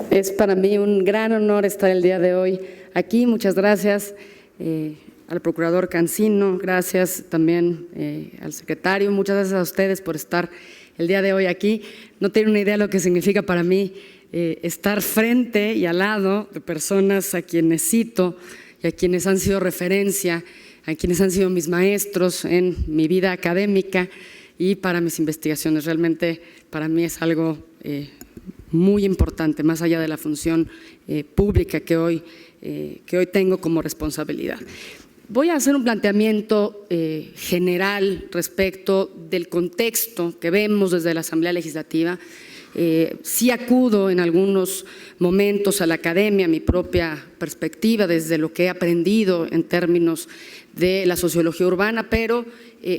Es para mí un gran honor estar el día de hoy aquí. Muchas gracias al procurador Cancino, gracias también al secretario, muchas gracias a ustedes por estar el día de hoy aquí. No tienen una idea de lo que significa para mí estar frente y al lado de personas a quienes cito y a quienes han sido referencia, a quienes han sido mis maestros en mi vida académica y para mis investigaciones. Realmente para mí es algo muy importante, más allá de la función pública que hoy tengo como responsabilidad. Voy a hacer un planteamiento general respecto del contexto que vemos desde la Asamblea Legislativa. Sí acudo en algunos momentos a la academia, a mi propia perspectiva, desde lo que he aprendido en términos de la sociología urbana, pero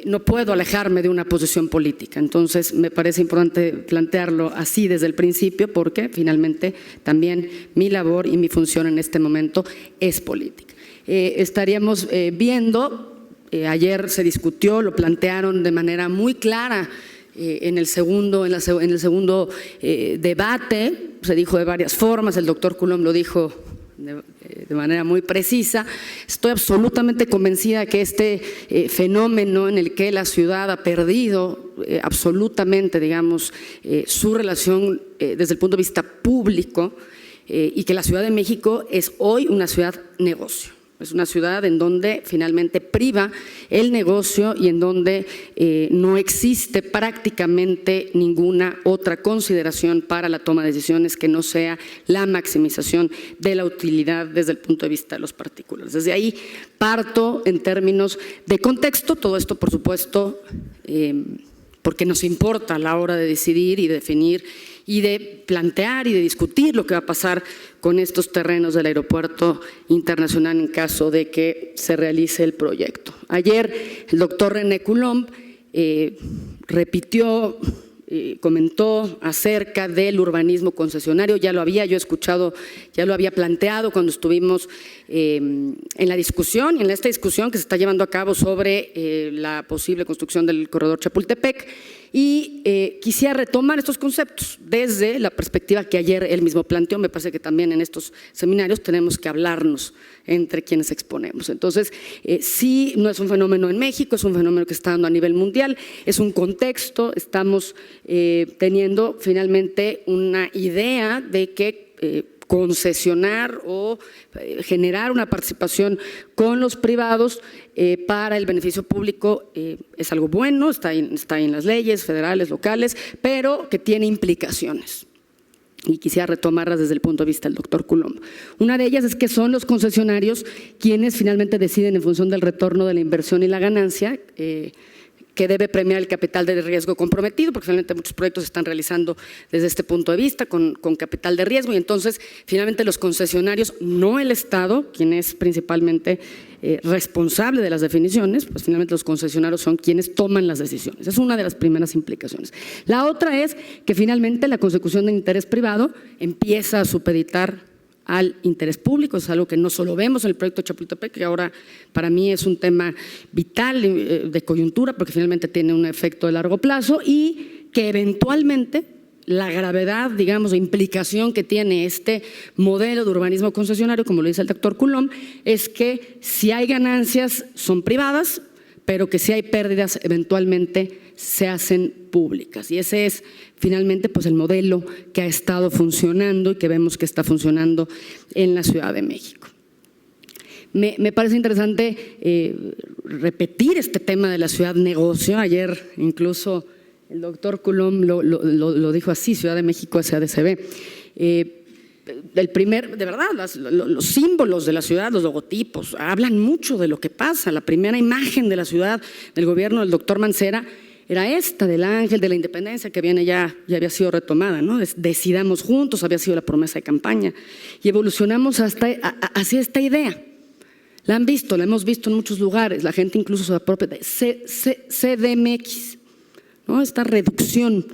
no puedo alejarme de una posición política. Entonces, me parece importante plantearlo así desde el principio, porque finalmente también mi labor y mi función en este momento es política. Estaríamos viendo, ayer se discutió, lo plantearon de manera muy clara en el segundo debate, se dijo de varias formas, el doctor Coulomb lo dijo de manera muy precisa. Estoy absolutamente convencida que este fenómeno en el que la ciudad ha perdido absolutamente, digamos, su relación desde el punto de vista público y que la Ciudad de México es hoy una ciudad negocio. Es una ciudad en donde finalmente priva el negocio y en donde no existe prácticamente ninguna otra consideración para la toma de decisiones que no sea la maximización de la utilidad desde el punto de vista de los particulares. Desde ahí parto en términos de contexto, todo esto por supuesto porque nos importa a la hora de decidir y definir y de plantear y de discutir lo que va a pasar con estos terrenos del aeropuerto internacional en caso de que se realice el proyecto. Ayer el doctor René Coulomb repitió, comentó acerca del urbanismo concesionario. Ya lo había yo escuchado, ya lo había planteado cuando estuvimos en la discusión y en esta discusión que se está llevando a cabo sobre la posible construcción del corredor Chapultepec. Y quisiera retomar estos conceptos desde la perspectiva que ayer él mismo planteó. Me parece que también en estos seminarios tenemos que hablarnos entre quienes exponemos. Entonces, sí, no es un fenómeno en México, es un fenómeno que está dando a nivel mundial, es un contexto, estamos teniendo finalmente una idea de que concesionar o generar una participación con los privados para el beneficio público es algo bueno, está ahí en las leyes federales, locales, pero que tiene implicaciones. Y quisiera retomarlas desde el punto de vista del doctor Coulomb. Una de ellas es que son los concesionarios quienes finalmente deciden en función del retorno de la inversión y la ganancia, que debe premiar el capital de riesgo comprometido, porque finalmente muchos proyectos se están realizando desde este punto de vista con capital de riesgo y entonces finalmente los concesionarios, no el Estado, quien es principalmente responsable de las definiciones, pues finalmente los concesionarios son quienes toman las decisiones. Es una de las primeras implicaciones. La otra es que finalmente la consecución de interés privado empieza a supeditar al interés público, es algo que no solo vemos en el proyecto Chapultepec, que ahora para mí es un tema vital de coyuntura, porque finalmente tiene un efecto de largo plazo y que eventualmente la gravedad, digamos, de implicación que tiene este modelo de urbanismo concesionario, como lo dice el doctor Coulomb, es que si hay ganancias son privadas, pero que si hay pérdidas eventualmente se hacen públicas. Y ese es finalmente pues el modelo que ha estado funcionando y que vemos que está funcionando en la Ciudad de México. Me parece interesante repetir este tema de la ciudad negocio. Ayer incluso el doctor Coulomb lo dijo así, Ciudad de México SADCB. De verdad, los símbolos de la ciudad, los logotipos, hablan mucho de lo que pasa. La primera imagen de la ciudad del gobierno del doctor Mancera era esta, del ángel de la independencia, que ya había sido retomada, ¿no? Decidamos juntos, había sido la promesa de campaña. Y evolucionamos hacia esta idea. La han visto, la hemos visto en muchos lugares, la gente incluso se apropia de CDMX, ¿no? Esta reducción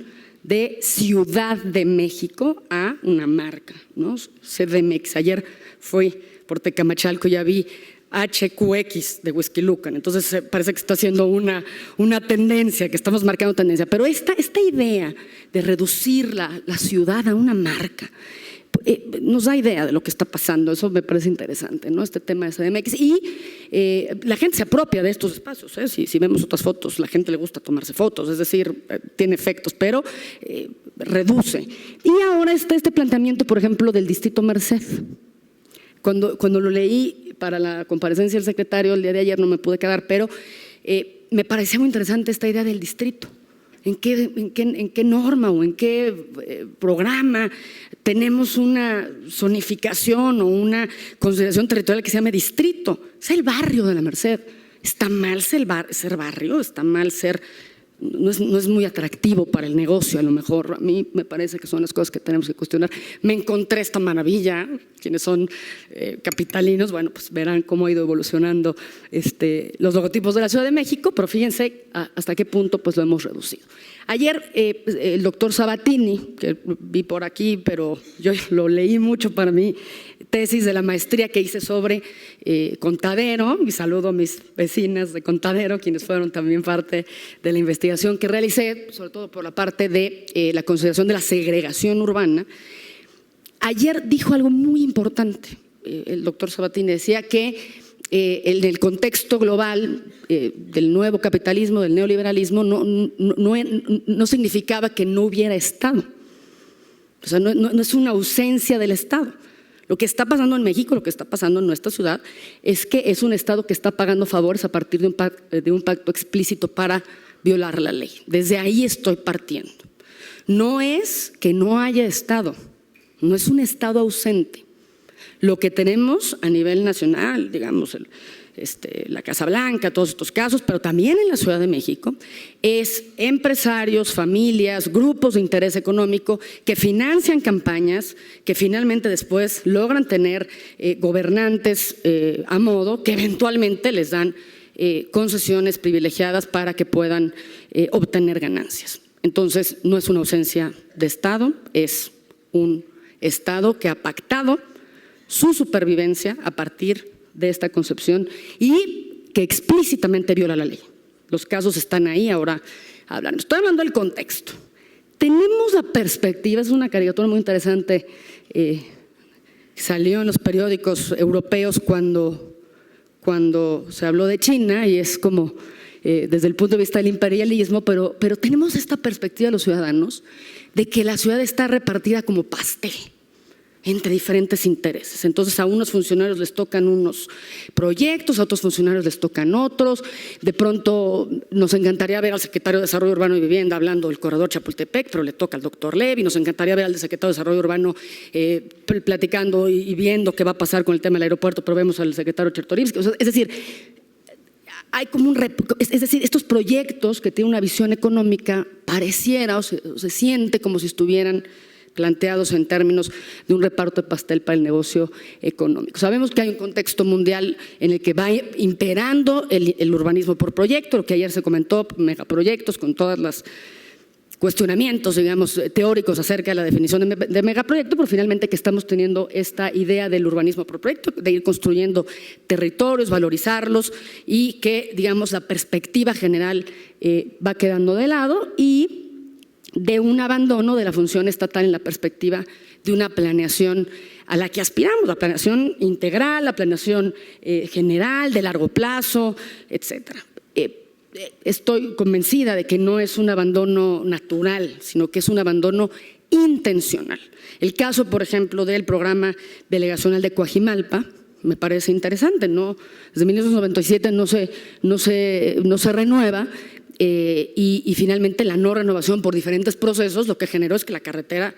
de Ciudad de México a una marca, ¿no? CDMX. Ayer fui por Tecamachalco y ya vi HQX de Whisky Lucan, entonces parece que está haciendo una tendencia, que estamos marcando tendencia, pero esta idea de reducir la ciudad a una marca, nos da idea de lo que está pasando. Eso me parece interesante, ¿no? Este tema de CDMX. Y la gente se apropia de estos espacios, ¿eh? Si vemos otras fotos, la gente le gusta tomarse fotos, es decir, tiene efectos, pero reduce. Y ahora está este planteamiento, por ejemplo, del Distrito Merced. Cuando lo leí para la comparecencia del secretario el día de ayer no me pude quedar, pero me parecía muy interesante esta idea del distrito. ¿En qué norma o en qué programa tenemos una zonificación o una consideración territorial que se llame distrito? Es el barrio de la Merced. Está mal ser barrio, está mal ser… No es muy atractivo para el negocio, a lo mejor. A mí me parece que son las cosas que tenemos que cuestionar. Me encontré esta maravilla. Quienes son capitalinos, bueno, pues verán cómo ha ido evolucionando los logotipos de la Ciudad de México, pero fíjense hasta qué punto pues lo hemos reducido. Ayer el doctor Sabatini, que vi por aquí, pero yo lo leí mucho para mi tesis de la maestría que hice sobre Contadero, y saludo a mis vecinas de Contadero, quienes fueron también parte de la investigación que realicé, sobre todo por la parte de la consideración de la segregación urbana. Ayer dijo algo muy importante. El doctor Sabatini decía que en el contexto global del nuevo capitalismo, del neoliberalismo, no significaba que no hubiera Estado. O sea, no es una ausencia del Estado. Lo que está pasando en México, lo que está pasando en nuestra ciudad, es que es un Estado que está pagando favores a partir de un pacto explícito para violar la ley. Desde ahí estoy partiendo. No es que no haya Estado, no es un Estado ausente. Lo que tenemos a nivel nacional, digamos, la Casa Blanca, todos estos casos, pero también en la Ciudad de México, es empresarios, familias, grupos de interés económico que financian campañas, que finalmente después logran tener gobernantes a modo, que eventualmente les dan concesiones privilegiadas para que puedan obtener ganancias. Entonces, no es una ausencia de Estado, es un Estado que ha pactado su supervivencia a partir de esta concepción y que explícitamente viola la ley. Los casos están ahí ahora hablando. Estoy hablando del contexto. Tenemos la perspectiva, es una caricatura muy interesante, salió en los periódicos europeos cuando se habló de China y es como desde el punto de vista del imperialismo, pero tenemos esta perspectiva los ciudadanos de que la ciudad está repartida como pastel entre diferentes intereses. Entonces a unos funcionarios les tocan unos proyectos, a otros funcionarios les tocan otros. De pronto nos encantaría ver al secretario de Desarrollo Urbano y Vivienda hablando del corredor Chapultepec, pero le toca al doctor Levy. Nos encantaría ver al secretario de Desarrollo Urbano platicando y viendo qué va a pasar con el tema del aeropuerto, pero vemos al secretario Chertorivsky. O sea, es decir, hay como estos proyectos que tienen una visión económica pareciera o se siente como si estuvieran planteados en términos de un reparto de pastel para el negocio económico. Sabemos que hay un contexto mundial en el que va imperando el urbanismo por proyecto, lo que ayer se comentó, megaproyectos con todas las cuestionamientos, digamos, teóricos acerca de la definición de megaproyecto, pero finalmente que estamos teniendo esta idea del urbanismo por proyecto, de ir construyendo territorios, valorizarlos y que, digamos, la perspectiva general va quedando de lado y de un abandono de la función estatal en la perspectiva de una planeación a la que aspiramos, la planeación integral, la planeación general, de largo plazo, etcétera. Estoy convencida de que no es un abandono natural, sino que es un abandono intencional. El caso, por ejemplo, del programa delegacional de Coajimalpa me parece interesante, ¿no? Desde 1997 no se renueva. Y finalmente la no renovación por diferentes procesos lo que generó es que la carretera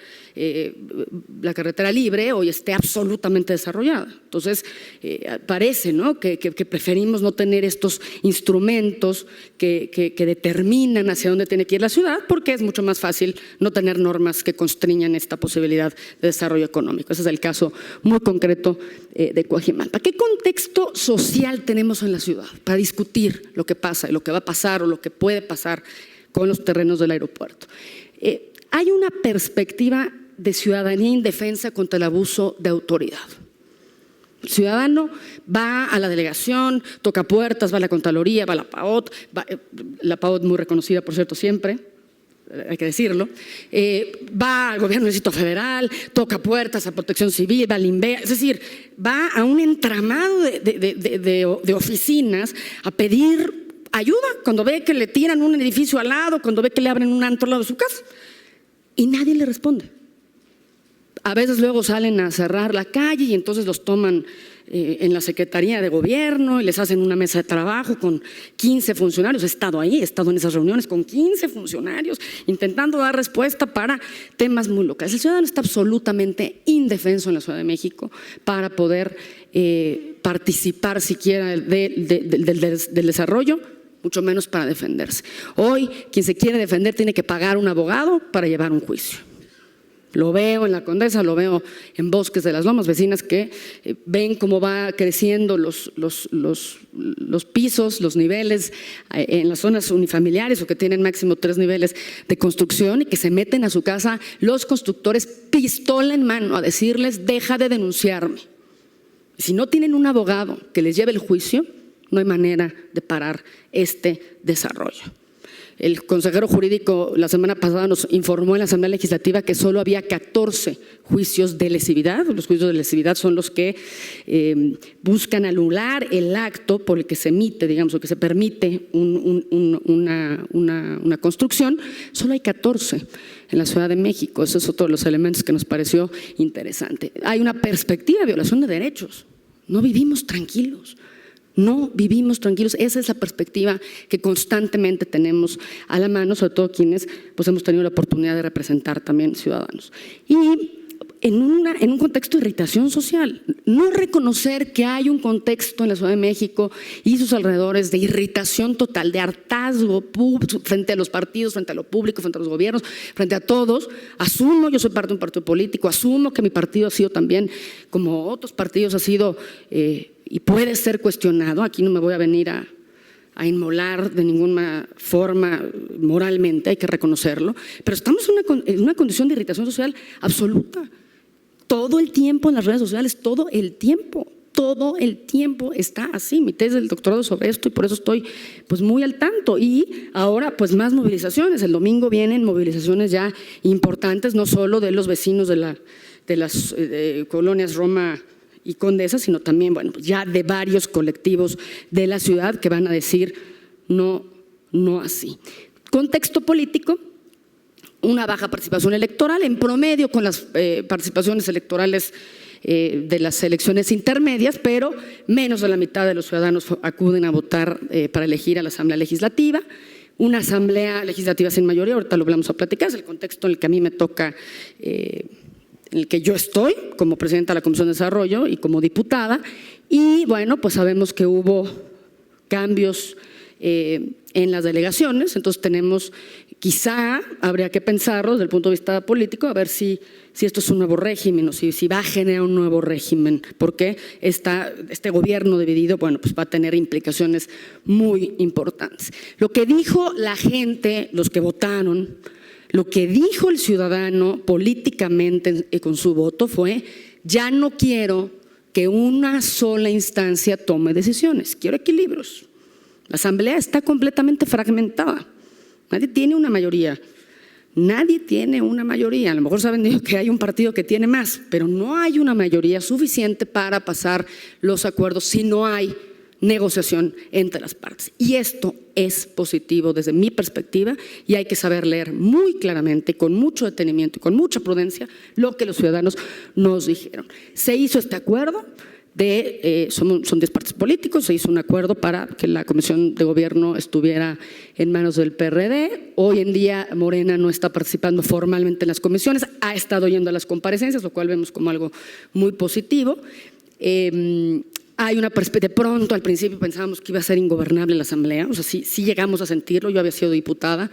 libre hoy esté absolutamente desarrollada. Entonces parece, ¿no?, que preferimos no tener estos instrumentos que determinan hacia dónde tiene que ir la ciudad, porque es mucho más fácil no tener normas que constriñan esta posibilidad de desarrollo económico. Ese es el caso muy concreto de Coajimalpa. ¿Qué contexto social tenemos en la ciudad para discutir lo que pasa y lo que va a pasar o lo que puede pasar con los terrenos del aeropuerto? Hay una perspectiva de ciudadanía indefensa contra el abuso de autoridad. El ciudadano va a la delegación, toca puertas, va a la Contraloría, va a la PAOT, la PAOT muy reconocida, por cierto, siempre, hay que decirlo, va al gobierno del Distrito Federal, toca puertas a Protección Civil, va al INVEA, es decir, va a un entramado de oficinas a pedir ayuda cuando ve que le tiran un edificio al lado, cuando ve que le abren un antro al lado de su casa y nadie le responde. A veces luego salen a cerrar la calle y entonces los toman en la Secretaría de Gobierno y les hacen una mesa de trabajo con 15 funcionarios. He estado ahí, he estado en esas reuniones con 15 funcionarios intentando dar respuesta para temas muy locales. El ciudadano está absolutamente indefenso en la Ciudad de México para poder participar siquiera del desarrollo, mucho menos para defenderse. Hoy, quien se quiere defender tiene que pagar un abogado para llevar un juicio. Lo veo en la Condesa, lo veo en Bosques de las Lomas, vecinas que ven cómo va creciendo los pisos, los niveles en las zonas unifamiliares o que tienen máximo 3 niveles de construcción y que se meten a su casa los constructores pistola en mano a decirles: deja de denunciarme. Si no tienen un abogado que les lleve el juicio, no hay manera de parar este desarrollo. El consejero jurídico la semana pasada nos informó en la Asamblea Legislativa que solo había 14 juicios de lesividad. Los juicios de lesividad son los que buscan anular el acto por el que se emite, digamos, o que se permite una construcción. Solo hay 14 en la Ciudad de México. Ese es otro de los elementos que nos pareció interesante. Hay una perspectiva de violación de derechos. No vivimos tranquilos. No vivimos tranquilos, esa es la perspectiva que constantemente tenemos a la mano, sobre todo quienes pues, hemos tenido la oportunidad de representar también ciudadanos. Y en un contexto de irritación social, no reconocer que hay un contexto en la Ciudad de México y sus alrededores de irritación total, de hartazgo frente a los partidos, frente a lo público, frente a los gobiernos, frente a todos. Asumo, yo soy parte de un partido político, asumo que mi partido ha sido también, como otros partidos, ha sido y puede ser cuestionado. Aquí no me voy a venir a inmolar de ninguna forma moralmente, hay que reconocerlo, pero estamos en una condición de irritación social absoluta. Todo el tiempo en las redes sociales, todo el tiempo está así. Mi tesis del doctorado sobre esto y por eso estoy pues muy al tanto. Y ahora pues más movilizaciones. El domingo vienen movilizaciones ya importantes, no solo de los vecinos de las colonias Roma y Condesa, sino también, bueno, ya de varios colectivos de la ciudad que van a decir no así. Contexto político, una baja participación electoral, en promedio con las participaciones electorales de las elecciones intermedias, pero menos de la mitad de los ciudadanos acuden a votar para elegir a la Asamblea Legislativa. Una Asamblea Legislativa sin mayoría, ahorita lo vamos a platicar, es el contexto en el que a mí me toca en el que yo estoy como presidenta de la Comisión de Desarrollo y como diputada, y bueno, pues sabemos que hubo cambios en las delegaciones, entonces tenemos, quizá habría que pensarlo desde el punto de vista político, a ver si esto es un nuevo régimen o si va a generar un nuevo régimen, porque este gobierno dividido, bueno, pues va a tener implicaciones muy importantes. Lo que dijo la gente, los que votaron, lo que dijo el ciudadano políticamente con su voto fue: ya no quiero que una sola instancia tome decisiones, quiero equilibrios. La Asamblea está completamente fragmentada, nadie tiene una mayoría, a lo mejor saben que hay un partido que tiene más, pero no hay una mayoría suficiente para pasar los acuerdos si no hay negociación entre las partes. Y esto es positivo desde mi perspectiva y hay que saber leer muy claramente, con mucho detenimiento y con mucha prudencia lo que los ciudadanos nos dijeron. Se hizo este acuerdo, son 10 partidos políticos, se hizo un acuerdo para que la Comisión de Gobierno estuviera en manos del PRD. Hoy en día Morena no está participando formalmente en las comisiones, ha estado yendo a las comparecencias, lo cual vemos como algo muy positivo. Hay una perspectiva, de pronto al principio pensábamos que iba a ser ingobernable la Asamblea, o sea, sí llegamos a sentirlo. Yo había sido diputada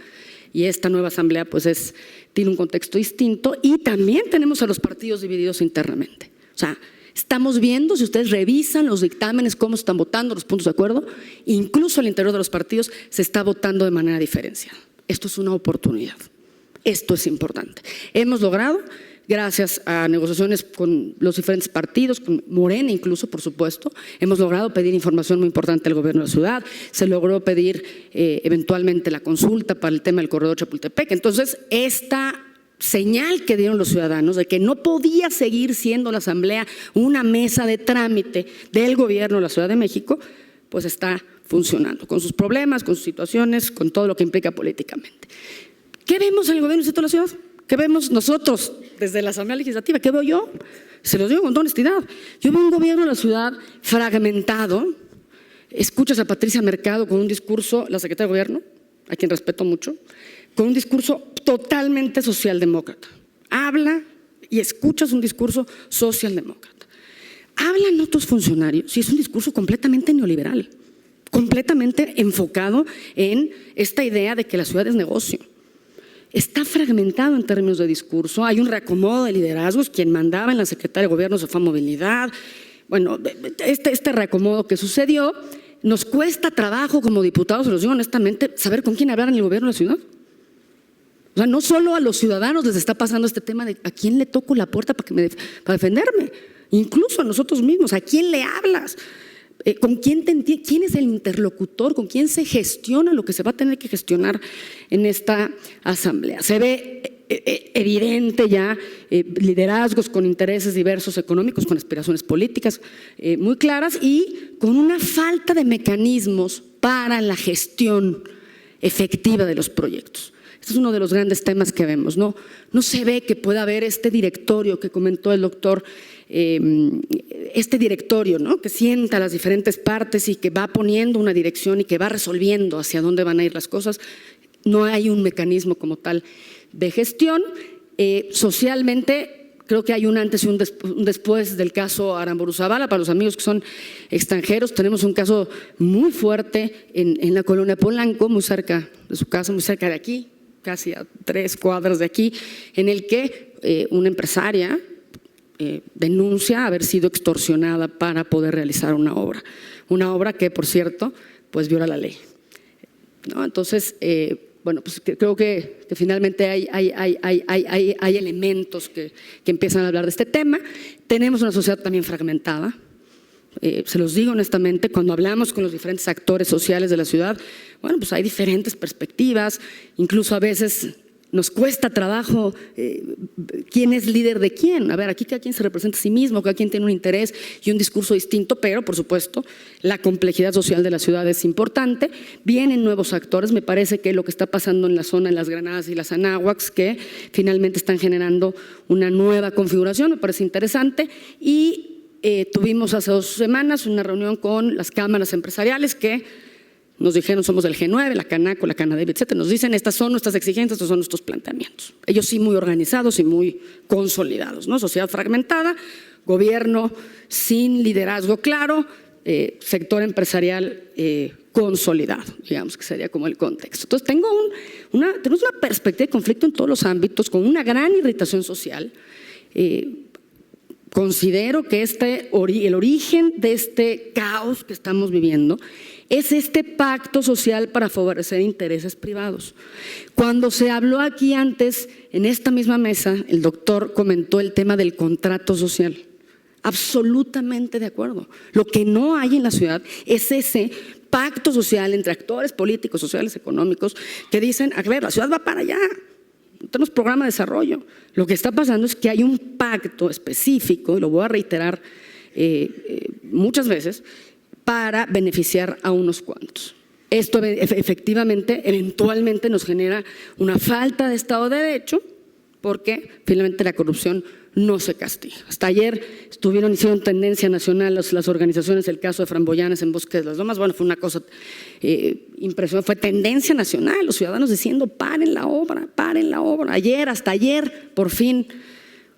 y esta nueva Asamblea pues tiene un contexto distinto, y también tenemos a los partidos divididos internamente. O sea, estamos viendo, si ustedes revisan los dictámenes, cómo se están votando los puntos de acuerdo, incluso al interior de los partidos se está votando de manera diferenciada. Esto es una oportunidad, esto es importante. Hemos logrado gracias a negociaciones con los diferentes partidos, con Morena incluso, por supuesto, hemos logrado pedir información muy importante al gobierno de la ciudad, se logró pedir eventualmente la consulta para el tema del corredor Chapultepec. Entonces, esta señal que dieron los ciudadanos de que no podía seguir siendo la Asamblea una mesa de trámite del gobierno de la Ciudad de México, pues está funcionando, con sus problemas, con sus situaciones, con todo lo que implica políticamente. ¿Qué vemos en el gobierno de la ciudad? ¿Qué vemos nosotros desde la Asamblea Legislativa? ¿Qué veo yo? Se los digo con toda honestidad. Yo veo un gobierno de la ciudad fragmentado. Escuchas a Patricia Mercado con un discurso, la secretaria de Gobierno, a quien respeto mucho, con un discurso totalmente socialdemócrata. Habla y escuchas un discurso socialdemócrata. Hablan otros funcionarios y es un discurso completamente neoliberal, completamente enfocado en esta idea de que la ciudad es negocio. Está fragmentado en términos de discurso, hay un reacomodo de liderazgos, quien mandaba en la Secretaría de Gobierno se fue a Movilidad. Bueno, este reacomodo que sucedió, nos cuesta trabajo como diputados, se los digo honestamente, saber con quién hablar en el gobierno de la ciudad. O sea, no solo a los ciudadanos les está pasando este tema de a quién le toco la puerta para defenderme, incluso a nosotros mismos, a quién le hablas. ¿Con quién quién es el interlocutor? ¿Con quién se gestiona lo que se va a tener que gestionar en esta asamblea? Se ve evidente ya liderazgos con intereses diversos económicos, con aspiraciones políticas muy claras y con una falta de mecanismos para la gestión efectiva de los proyectos. Este es uno de los grandes temas que vemos. No se ve que pueda haber este directorio que comentó el doctor, este directorio, ¿no?, que sienta a las diferentes partes y que va poniendo una dirección y que va resolviendo hacia dónde van a ir las cosas. No hay un mecanismo como tal de gestión. Socialmente creo que hay un antes y un después del caso Aramburu Zavala. Para los amigos que son extranjeros, tenemos un caso muy fuerte en la colonia Polanco, muy cerca de su casa, muy cerca de aquí, casi a 3 cuadras de aquí, en el que una empresaria denuncia haber sido extorsionada para poder realizar una obra que, por cierto, pues viola la ley, ¿no? Entonces, bueno, pues creo que finalmente hay elementos que empiezan a hablar de este tema. Tenemos una sociedad también fragmentada. Se los digo honestamente, cuando hablamos con los diferentes actores sociales de la ciudad, bueno, pues hay diferentes perspectivas, incluso a veces nos cuesta trabajo quién es líder de quién. A ver, aquí cada quien se representa a sí mismo, cada quien tiene un interés y un discurso distinto, pero por supuesto la complejidad social de la ciudad es importante. Vienen nuevos actores, me parece que lo que está pasando en la zona de las Granadas y las Anáhuacs, que finalmente están generando una nueva configuración, me parece interesante. Y tuvimos hace 2 semanas una reunión con las cámaras empresariales que nos dijeron somos del G9, la Canaco, la Canadevi, etcétera. Nos dicen estas son nuestras exigencias, estos son nuestros planteamientos. Ellos sí muy organizados y muy consolidados, ¿no? Sociedad fragmentada, gobierno sin liderazgo claro, sector empresarial consolidado, digamos que sería como el contexto. Entonces tenemos una perspectiva de conflicto en todos los ámbitos, con una gran irritación social. Considero que el origen de este caos que estamos viviendo es este pacto social para favorecer intereses privados. Cuando se habló aquí antes, en esta misma mesa, el doctor comentó el tema del contrato social. Absolutamente de acuerdo. Lo que no hay en la ciudad es ese pacto social entre actores políticos, sociales, económicos, que dicen, a ver, la ciudad va para allá. No tenemos programa de desarrollo. Lo que está pasando es que hay un pacto específico, y lo voy a reiterar muchas veces, para beneficiar a unos cuantos. Esto efectivamente, eventualmente nos genera una falta de Estado de Derecho, porque finalmente la corrupción no se castiga. Hasta ayer hicieron tendencia nacional las organizaciones, el caso de Framboyanes en Bosque de las Lomas. Bueno, fue una cosa impresionante, fue tendencia nacional, los ciudadanos diciendo paren la obra, paren la obra. Hasta ayer, por fin,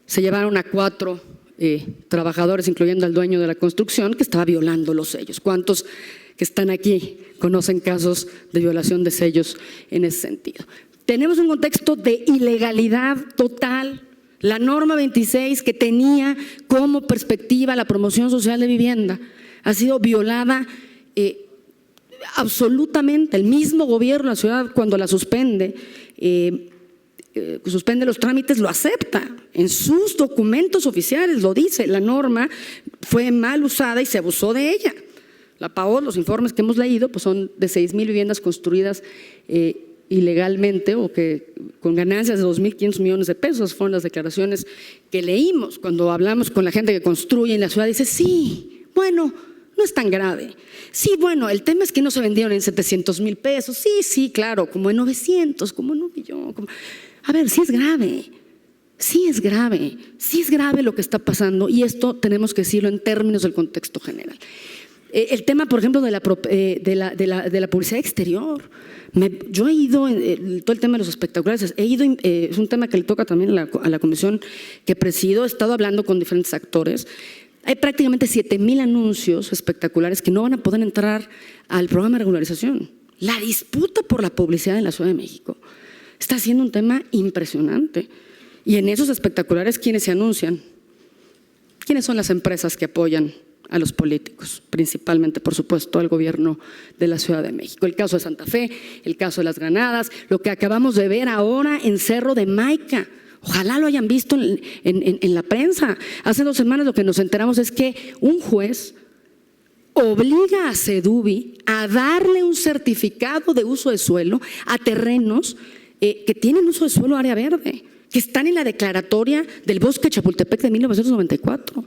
se llevaron a 4 trabajadores, incluyendo al dueño de la construcción, que estaba violando los sellos. ¿Cuántos que están aquí conocen casos de violación de sellos en ese sentido? Tenemos un contexto de ilegalidad total. La norma 26, que tenía como perspectiva la promoción social de vivienda, ha sido violada absolutamente. El mismo gobierno de la ciudad, cuando la suspende, suspende los trámites, lo acepta. En sus documentos oficiales lo dice. La norma fue mal usada y se abusó de ella. La PAO, los informes que hemos leído, pues son de 6,000 viviendas construidas ilegalmente o que con ganancias de 2.500 millones de pesos. Fueron las declaraciones que leímos cuando hablamos con la gente que construye en la ciudad. Dice, sí, bueno, no es tan grave. Sí, bueno, el tema es que no se vendieron en 700,000 pesos. Sí, claro, como en 900, como en 1,000,000. A ver, sí es grave. Sí es grave lo que está pasando y esto tenemos que decirlo en términos del contexto general. El tema, por ejemplo, de la publicidad exterior. Yo he ido, todo el tema de los espectaculares, es un tema que le toca también a la comisión que presido, he estado hablando con diferentes actores. Hay prácticamente 7,000 anuncios espectaculares que no van a poder entrar al programa de regularización. La disputa por la publicidad en la Ciudad de México está siendo un tema impresionante. Y en esos espectaculares, ¿quiénes se anuncian? ¿Quiénes son las empresas que apoyan a los políticos? Principalmente, por supuesto, al gobierno de la Ciudad de México. El caso de Santa Fe, el caso de las granadas, lo que acabamos de ver ahora en Cerro de Maica. Ojalá lo hayan visto en la prensa. Hace 2 semanas lo que nos enteramos es que un juez obliga a Sedubi a darle un certificado de uso de suelo a terrenos que tienen uso de suelo área verde, que están en la declaratoria del Bosque de Chapultepec de 1994.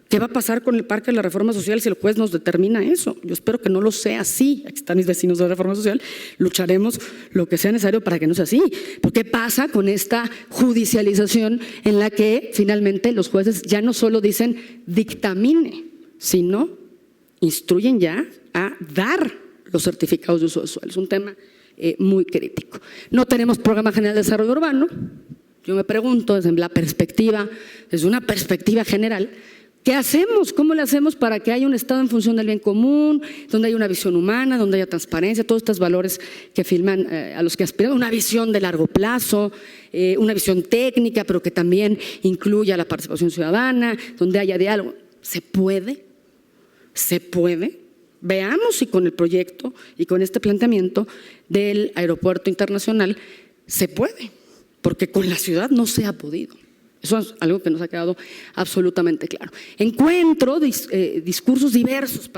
¿Qué va a pasar con el Parque de la Reforma Social si el juez nos determina eso? Yo espero que no lo sea así. Aquí están mis vecinos de la Reforma Social. Lucharemos lo que sea necesario para que no sea así. ¿Pero qué pasa con esta judicialización en la que finalmente los jueces ya no solo dicen dictamine, sino instruyen ya a dar los certificados de uso de suelo? Es un tema muy crítico. No tenemos Programa General de Desarrollo Urbano. Yo me pregunto desde una perspectiva general, ¿qué hacemos? ¿Cómo le hacemos para que haya un Estado en función del bien común, donde haya una visión humana, donde haya transparencia, todos estos valores que afirman a los que aspiramos, una visión de largo plazo, una visión técnica, pero que también incluya la participación ciudadana, donde haya diálogo? ¿Se puede? Veamos si con el proyecto y con este planteamiento del aeropuerto internacional se puede, porque con la ciudad no se ha podido. Eso es algo que nos ha quedado absolutamente claro. Encuentro discursos diversos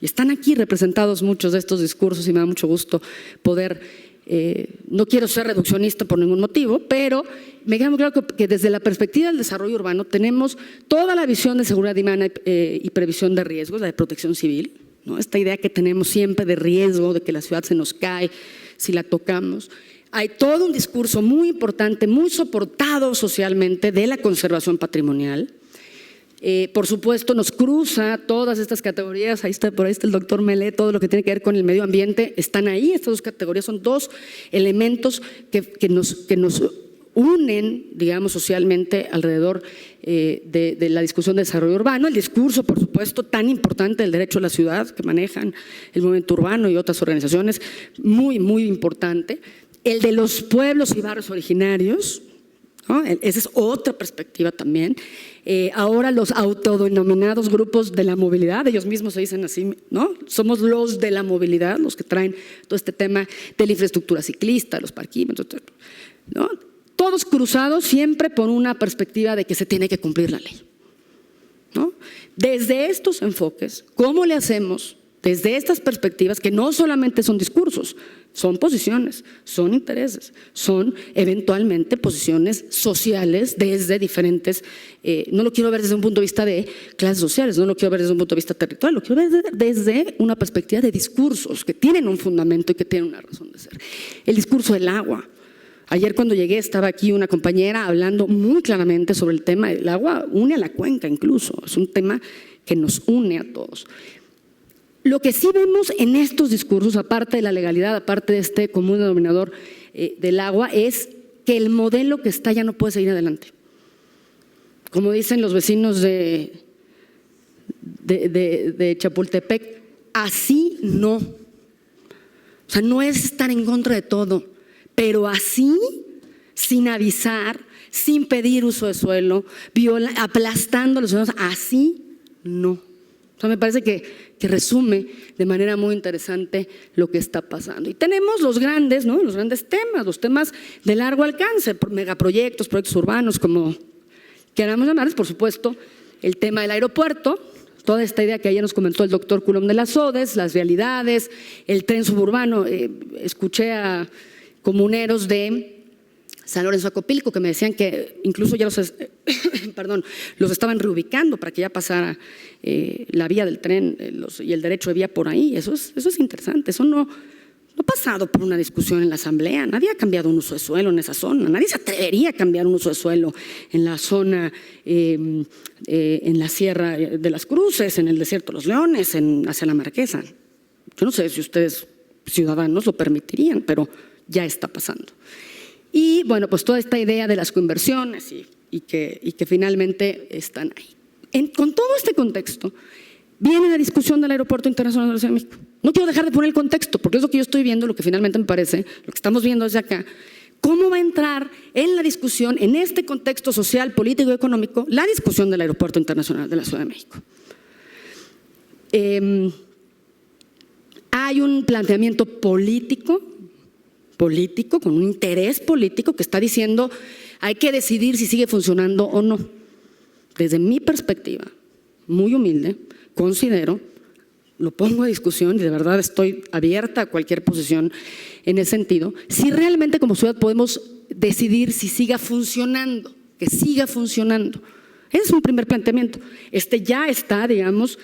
y están aquí representados muchos de estos discursos y me da mucho gusto poder, no quiero ser reduccionista por ningún motivo, pero me queda muy claro que desde la perspectiva del desarrollo urbano tenemos toda la visión de seguridad humana y previsión de riesgos, la de protección civil, ¿no? Esta idea que tenemos siempre de riesgo, de que la ciudad se nos cae si la tocamos. Hay todo un discurso muy importante, muy soportado socialmente de la conservación patrimonial. Por supuesto, nos cruza todas estas categorías. Por ahí está el doctor Melé, todo lo que tiene que ver con el medio ambiente. Están ahí, estas 2 categorías son 2 elementos que nos unen, digamos, socialmente alrededor de la discusión de desarrollo urbano. El discurso, por supuesto, tan importante del derecho a la ciudad que manejan el movimiento urbano y otras organizaciones, muy, muy importante. El de los pueblos y barrios originarios, ¿no? Esa es otra perspectiva también. Ahora los autodenominados grupos de la movilidad, ellos mismos se dicen así, ¿no? Somos los de la movilidad, los que traen todo este tema de la infraestructura ciclista, los parquímetros, ¿no? Todos cruzados siempre por una perspectiva de que se tiene que cumplir la ley, ¿no? Desde estos enfoques, ¿cómo le hacemos? Desde estas perspectivas que no solamente son discursos, son posiciones, son intereses, son eventualmente posiciones sociales desde diferentes, no lo quiero ver desde un punto de vista de clases sociales, no lo quiero ver desde un punto de vista territorial, lo quiero ver desde una perspectiva de discursos que tienen un fundamento y que tienen una razón de ser. El discurso del agua. Ayer cuando llegué estaba aquí una compañera hablando muy claramente sobre el tema del agua, une a la cuenca incluso, es un tema que nos une a todos. Lo que sí vemos en estos discursos, aparte de la legalidad, aparte de este común denominador del agua, es que el modelo que está ya no puede seguir adelante. Como dicen los vecinos de Chapultepec, así no. O sea, no es estar en contra de todo, pero así, sin avisar, sin pedir uso de suelo, aplastando a los ciudadanos, así no. O sea, me parece que resume de manera muy interesante lo que está pasando. Y tenemos los grandes, ¿no? Los grandes temas, los temas de largo alcance, megaproyectos, proyectos urbanos, como queramos llamarles, por supuesto, el tema del aeropuerto, toda esta idea que ayer nos comentó el doctor Coulomb de las ODS, las vialidades, el tren suburbano. Escuché a comuneros de San Lorenzo Acopilco que me decían que incluso ya los estaban reubicando para que ya pasara la vía del tren y el derecho de vía por ahí. Eso es interesante, eso no ha pasado por una discusión en la Asamblea. Nadie ha cambiado un uso de suelo en esa zona, nadie se atrevería a cambiar un uso de suelo en la zona, en la Sierra de las Cruces, en el Desierto de los Leones, hacia la Marquesa. Yo no sé si ustedes, ciudadanos, lo permitirían, pero ya está pasando. Y bueno, pues toda esta idea de las coinversiones y que finalmente están ahí. Con todo este contexto, viene la discusión del Aeropuerto Internacional de la Ciudad de México. No quiero dejar de poner el contexto, porque es lo que yo estoy viendo, lo que finalmente me parece, lo que estamos viendo desde acá. ¿Cómo va a entrar en la discusión, en este contexto social, político y económico, la discusión del Aeropuerto Internacional de la Ciudad de México? Hay un planteamiento político, con un interés político que está diciendo hay que decidir si sigue funcionando o no. Desde mi perspectiva, muy humilde, considero, lo pongo a discusión y de verdad estoy abierta a cualquier posición en ese sentido, si realmente como ciudad podemos decidir si siga funcionando, que siga funcionando. Ese es un primer planteamiento. Ya está, digamos,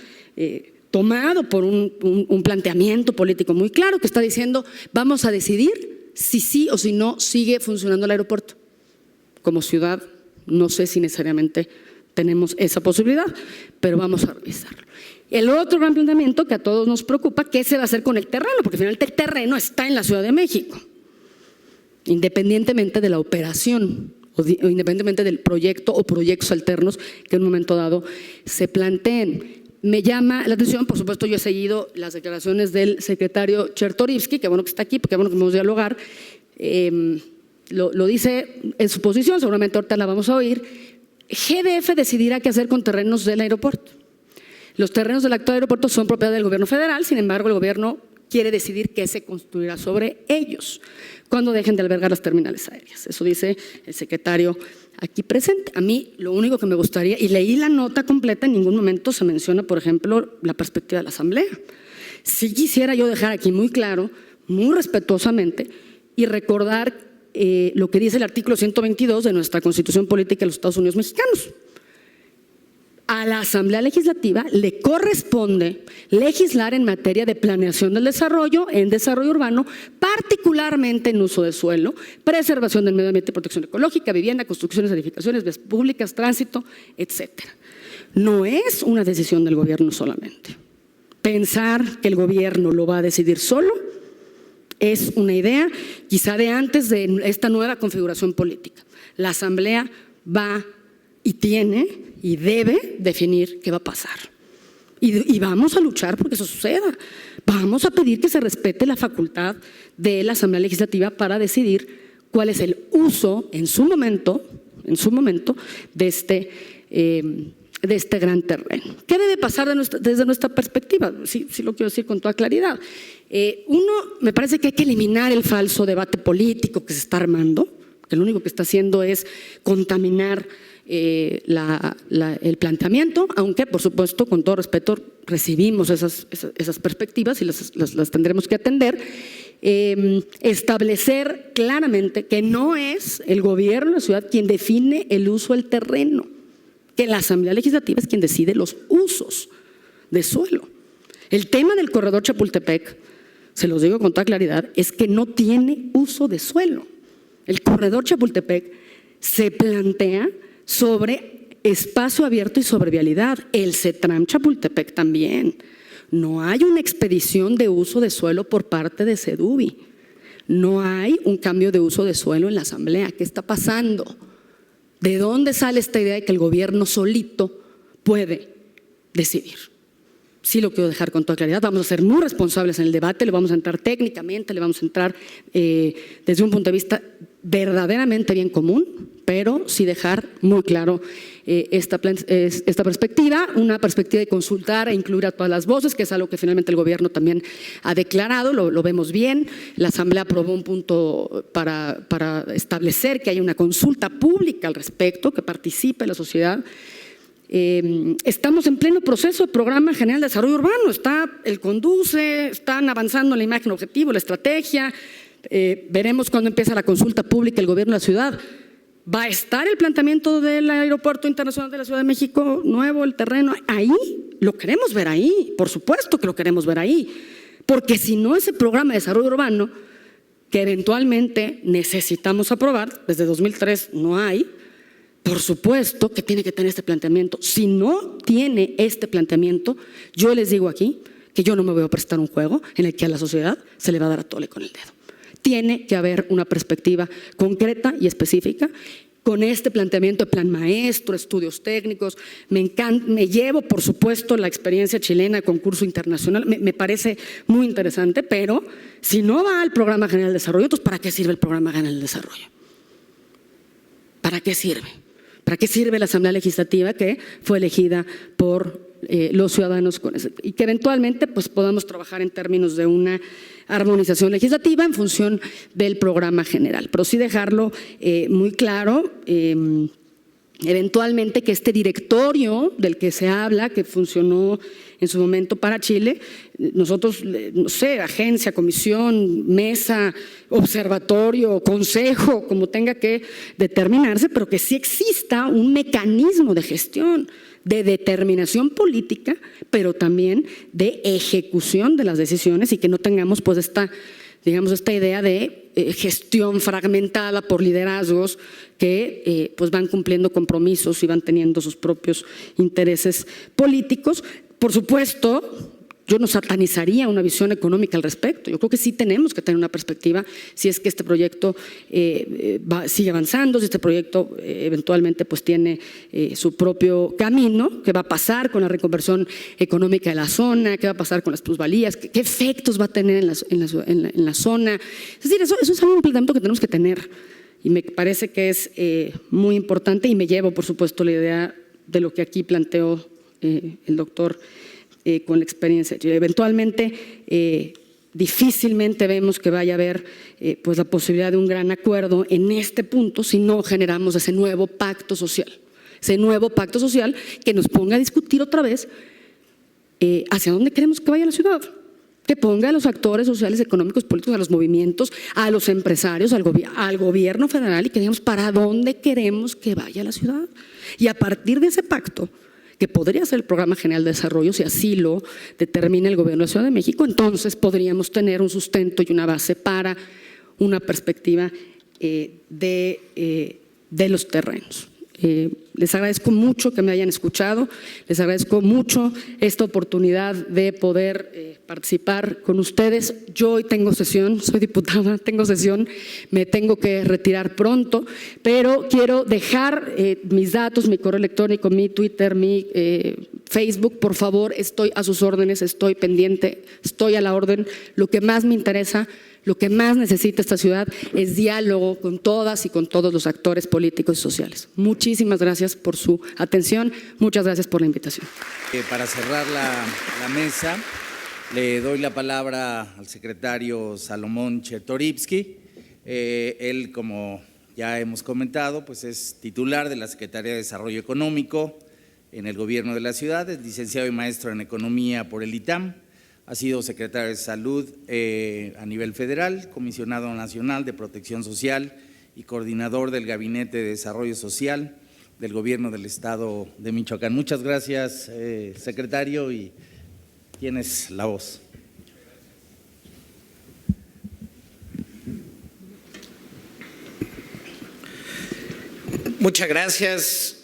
tomado por un planteamiento político muy claro que está diciendo vamos a decidir si sí o si no sigue funcionando el aeropuerto. Como ciudad no sé si necesariamente tenemos esa posibilidad, pero vamos a revisarlo. El otro gran planteamiento que a todos nos preocupa, ¿qué se va a hacer con el terreno? Porque finalmente el terreno está en la Ciudad de México, independientemente de la operación o independientemente del proyecto o proyectos alternos que en un momento dado se planteen. Me llama la atención, por supuesto, yo he seguido las declaraciones del secretario Chertorivsky, que bueno que está aquí, porque bueno que vamos a dialogar, lo dice en su posición, seguramente ahorita la vamos a oír. GDF decidirá qué hacer con terrenos del aeropuerto. Los terrenos del actual aeropuerto son propiedad del gobierno federal, sin embargo el gobierno quiere decidir qué se construirá sobre ellos cuando dejen de albergar las terminales aéreas. Eso dice el secretario aquí presente. A mí lo único que me gustaría, y leí la nota completa, en ningún momento se menciona, por ejemplo, la perspectiva de la Asamblea. Sí quisiera yo dejar aquí muy claro, muy respetuosamente, y recordar lo que dice el artículo 122 de nuestra Constitución Política de los Estados Unidos Mexicanos. A la Asamblea Legislativa le corresponde legislar en materia de planeación del desarrollo, en desarrollo urbano, particularmente en uso de suelo, preservación del medio ambiente y protección ecológica, vivienda, construcciones, edificaciones, vías públicas, tránsito, etcétera. No es una decisión del gobierno solamente. Pensar que el gobierno lo va a decidir solo es una idea quizá de antes de esta nueva configuración política. La Asamblea va y tiene y debe definir qué va a pasar. Y vamos a luchar porque eso suceda. Vamos a pedir que se respete la facultad de la Asamblea Legislativa para decidir cuál es el uso en su momento de este gran terreno. ¿Qué debe pasar desde nuestra perspectiva? Sí lo quiero decir con toda claridad. Uno, me parece que hay que eliminar el falso debate político que se está armando, que lo único que está haciendo es contaminar el planteamiento, aunque por supuesto con todo respeto recibimos esas perspectivas y las tendremos que atender. Establecer claramente que no es el gobierno de la ciudad quien define el uso del terreno, que la Asamblea Legislativa es quien decide los usos de suelo. El tema del corredor Chapultepec, se los digo con toda claridad, es que no tiene uso de suelo. El corredor Chapultepec se plantea sobre espacio abierto y sobre vialidad. El CETRAM Chapultepec también. No hay una expedición de uso de suelo por parte de SEDUBI. No hay un cambio de uso de suelo en la Asamblea. ¿Qué está pasando? ¿De dónde sale esta idea de que el gobierno solito puede decidir? Sí lo quiero dejar con toda claridad. Vamos a ser muy responsables en el debate, le vamos a entrar técnicamente, le vamos a entrar desde un punto de vista verdaderamente bien común, pero sí dejar muy claro esta perspectiva, una perspectiva de consultar e incluir a todas las voces, que es algo que finalmente el gobierno también ha declarado, lo vemos bien. La Asamblea aprobó un punto para establecer que haya una consulta pública al respecto, que participe la sociedad. Estamos en pleno proceso de Programa General de Desarrollo Urbano, está el CONDUCE, están avanzando en la imagen objetivo, la estrategia, veremos cuándo empieza la consulta pública el gobierno de la ciudad. ¿Va a estar el planteamiento del Aeropuerto Internacional de la Ciudad de México nuevo, el terreno? Ahí, lo queremos ver ahí, por supuesto que lo queremos ver ahí, porque si no ese programa de desarrollo urbano, que eventualmente necesitamos aprobar, desde 2003 no hay, por supuesto que tiene que tener este planteamiento. Si no tiene este planteamiento, yo les digo aquí que yo no me voy a prestar un juego en el que a la sociedad se le va a dar a tole con el dedo. Tiene que haber una perspectiva concreta y específica con este planteamiento de plan maestro, estudios técnicos. Me llevo, por supuesto, la experiencia chilena de concurso internacional, me parece muy interesante, pero si no va al Programa General de Desarrollo, entonces ¿para qué sirve el Programa General de Desarrollo? ¿Para qué sirve? ¿Para qué sirve la Asamblea Legislativa que fue elegida por los ciudadanos y que eventualmente pues, podamos trabajar en términos de una armonización legislativa en función del programa general? Pero sí dejarlo muy claro, eventualmente que este directorio del que se habla, que funcionó en su momento para Chile, nosotros, no sé, agencia, comisión, mesa, observatorio, consejo, como tenga que determinarse, pero que sí exista un mecanismo de gestión, de determinación política, pero también de ejecución de las decisiones y que no tengamos pues esta idea de gestión fragmentada por liderazgos que pues van cumpliendo compromisos y van teniendo sus propios intereses políticos. Por supuesto, yo no satanizaría una visión económica al respecto. Yo creo que sí tenemos que tener una perspectiva si es que este proyecto sigue avanzando, si este proyecto eventualmente pues tiene su propio camino, qué va a pasar con la reconversión económica de la zona, qué va a pasar con las plusvalías, qué efectos va a tener en la zona. Es decir, eso es un planteamiento que tenemos que tener y me parece que es muy importante y me llevo, por supuesto, la idea de lo que aquí planteó el doctor con la experiencia. Eventualmente, difícilmente vemos que vaya a haber pues la posibilidad de un gran acuerdo en este punto si no generamos ese nuevo pacto social que nos ponga a discutir otra vez hacia dónde queremos que vaya la ciudad, que ponga a los actores sociales, económicos, políticos, a los movimientos, a los empresarios, al gobierno federal y que digamos para dónde queremos que vaya la ciudad. Y a partir de ese pacto, que podría ser el Programa General de Desarrollo, si así lo determina el gobierno de la Ciudad de México, entonces podríamos tener un sustento y una base para una perspectiva de los terrenos. Les agradezco mucho que me hayan escuchado, les agradezco mucho esta oportunidad de poder participar con ustedes. Yo hoy tengo sesión, soy diputada, tengo sesión, me tengo que retirar pronto, pero quiero dejar mis datos, mi correo electrónico, mi Twitter, mi Facebook. Por favor, estoy a sus órdenes, estoy pendiente, estoy a la orden. Lo que más me interesa, lo que más necesita esta ciudad es diálogo con todas y con todos los actores políticos y sociales. Muchísimas gracias por su atención, muchas gracias por la invitación. Para cerrar la mesa, le doy la palabra al secretario Salomón Chertorivsky. Él, como ya hemos comentado, pues es titular de la Secretaría de Desarrollo Económico en el gobierno de la ciudad, es licenciado y maestro en Economía por el ITAM. Ha sido secretario de Salud a nivel federal, comisionado nacional de Protección Social y coordinador del Gabinete de Desarrollo Social del Gobierno del Estado de Michoacán. Muchas gracias, secretario, y tienes la voz. Muchas gracias.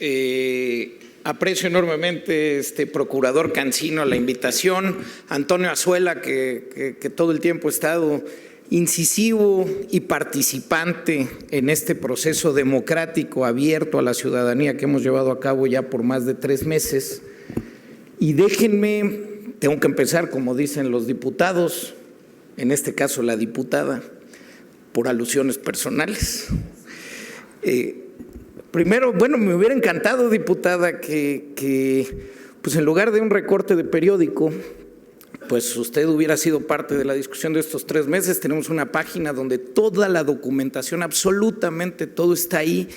Aprecio enormemente, procurador Cancino, la invitación. Antonio Azuela, que todo el tiempo ha estado incisivo y participante en este proceso democrático abierto a la ciudadanía que hemos llevado a cabo ya por más de 3 meses. Y déjenme, tengo que empezar como dicen los diputados, en este caso la diputada, por alusiones personales. Primero, bueno, me hubiera encantado, diputada, que pues en lugar de un recorte de periódico, pues usted hubiera sido parte de la discusión de estos 3 meses. Tenemos una página donde toda la documentación, absolutamente todo está ahí,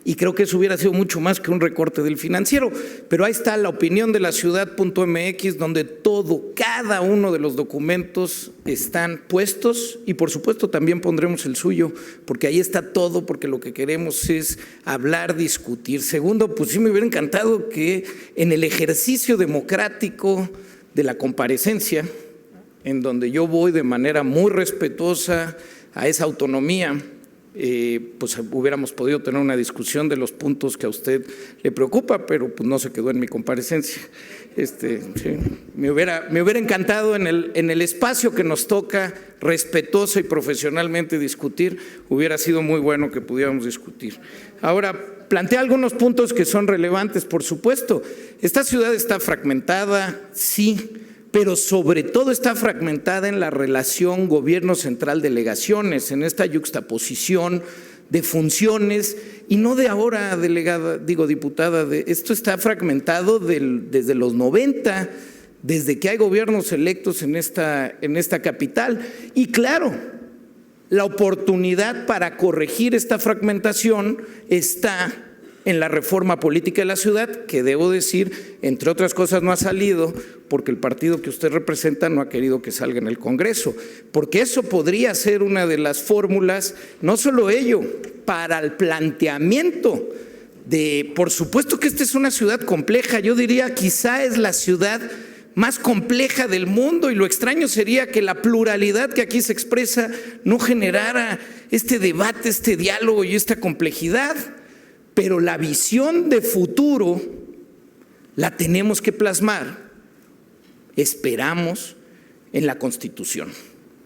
y creo que eso hubiera sido mucho más que un recorte del Financiero. Pero ahí está la opinión de la ciudad.mx, donde cada uno de los documentos están puestos, y por supuesto también pondremos el suyo, porque ahí está todo, porque lo que queremos es hablar, discutir. Segundo, pues sí me hubiera encantado que en el ejercicio democrático de la comparecencia, en donde yo voy de manera muy respetuosa a esa autonomía, pues hubiéramos podido tener una discusión de los puntos que a usted le preocupa, pero pues no se quedó en mi comparecencia. Sí, me hubiera encantado en el espacio que nos toca, respetuosa y profesionalmente discutir, hubiera sido muy bueno que pudiéramos discutir. Ahora, plantea algunos puntos que son relevantes, por supuesto. Esta ciudad está fragmentada, sí, pero sobre todo está fragmentada en la relación gobierno central-delegaciones, en esta yuxtaposición de funciones, y no de ahora, diputada, esto está fragmentado desde los 90, desde que hay gobiernos electos en esta capital. Y claro, la oportunidad para corregir esta fragmentación está en la reforma política de la ciudad, que debo decir, entre otras cosas, no ha salido porque el partido que usted representa no ha querido que salga en el Congreso, porque eso podría ser una de las fórmulas, no solo ello, para el planteamiento de, por supuesto que esta es una ciudad compleja, yo diría quizá es la ciudad más compleja del mundo, y lo extraño sería que la pluralidad que aquí se expresa no generara este debate, este diálogo y esta complejidad. Pero la visión de futuro la tenemos que plasmar, esperamos, en la Constitución.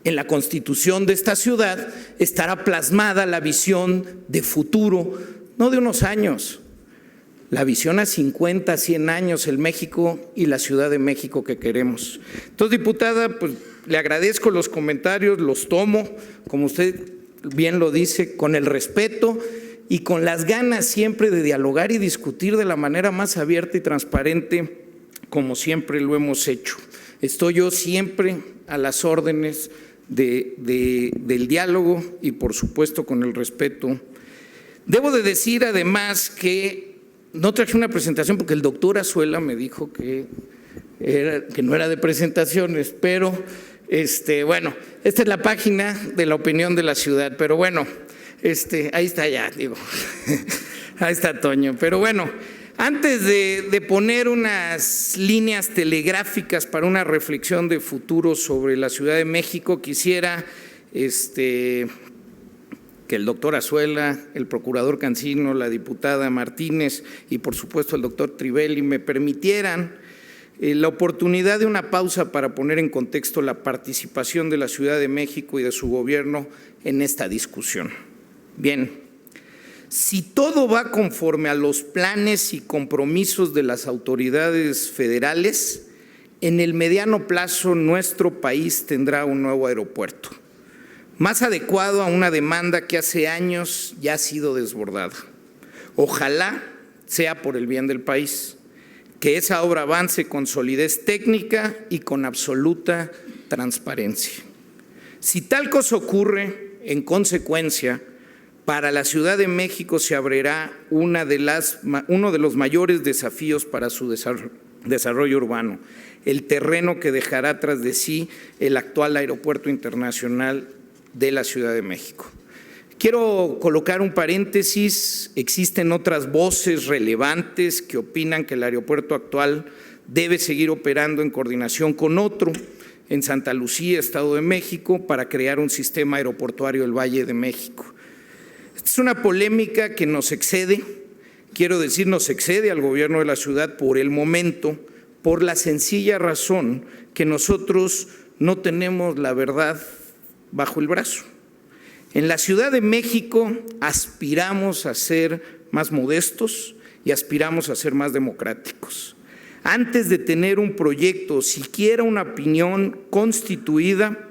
En la Constitución de esta ciudad estará plasmada la visión de futuro, no de unos años, la visión a 50, 100 años, el México y la Ciudad de México que queremos. Entonces, diputada, pues le agradezco los comentarios, los tomo, como usted bien lo dice, con el respeto y con las ganas siempre de dialogar y discutir de la manera más abierta y transparente, como siempre lo hemos hecho. Estoy yo siempre a las órdenes del diálogo y, por supuesto, con el respeto. Debo de decir, además, que no traje una presentación porque el doctor Azuela me dijo que no era de presentaciones, pero bueno, esta es la página de la opinión de la ciudad, pero bueno, ahí está ya, digo, ahí está Toño. Pero bueno, antes de poner unas líneas telegráficas para una reflexión de futuro sobre la Ciudad de México, quisiera que el doctor Azuela, el procurador Cancino, la diputada Martínez y por supuesto el doctor Trivelli me permitieran la oportunidad de una pausa para poner en contexto la participación de la Ciudad de México y de su gobierno en esta discusión. Bien, si todo va conforme a los planes y compromisos de las autoridades federales, en el mediano plazo nuestro país tendrá un nuevo aeropuerto, más adecuado a una demanda que hace años ya ha sido desbordada. Ojalá sea por el bien del país, que esa obra avance con solidez técnica y con absoluta transparencia. Si tal cosa ocurre, en consecuencia, para la Ciudad de México se abrirá uno de los mayores desafíos para su desarrollo urbano, el terreno que dejará tras de sí el actual Aeropuerto Internacional de la Ciudad de México. Quiero colocar un paréntesis, existen otras voces relevantes que opinan que el aeropuerto actual debe seguir operando en coordinación con otro en Santa Lucía, Estado de México, para crear un sistema aeroportuario del Valle de México. Esta es una polémica que nos excede, quiero decir, nos excede al gobierno de la ciudad por el momento, por la sencilla razón que nosotros no tenemos la verdad bajo el brazo. En la Ciudad de México aspiramos a ser más modestos y aspiramos a ser más democráticos. Antes de tener un proyecto, siquiera una opinión constituida,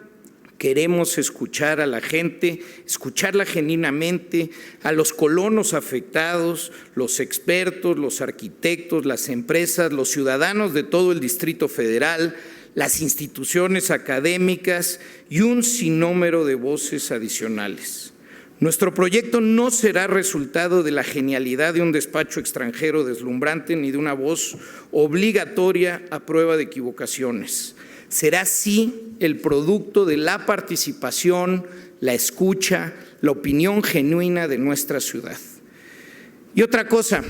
Queremos escuchar a la gente, escucharla genuinamente, a los colonos afectados, los expertos, los arquitectos, las empresas, los ciudadanos de todo el Distrito Federal, las instituciones académicas y un sinnúmero de voces adicionales. Nuestro proyecto no será resultado de la genialidad de un despacho extranjero deslumbrante ni de una voz obligatoria a prueba de equivocaciones. Será sí el producto de la participación, la escucha, la opinión genuina de nuestra ciudad. Y otra cosa,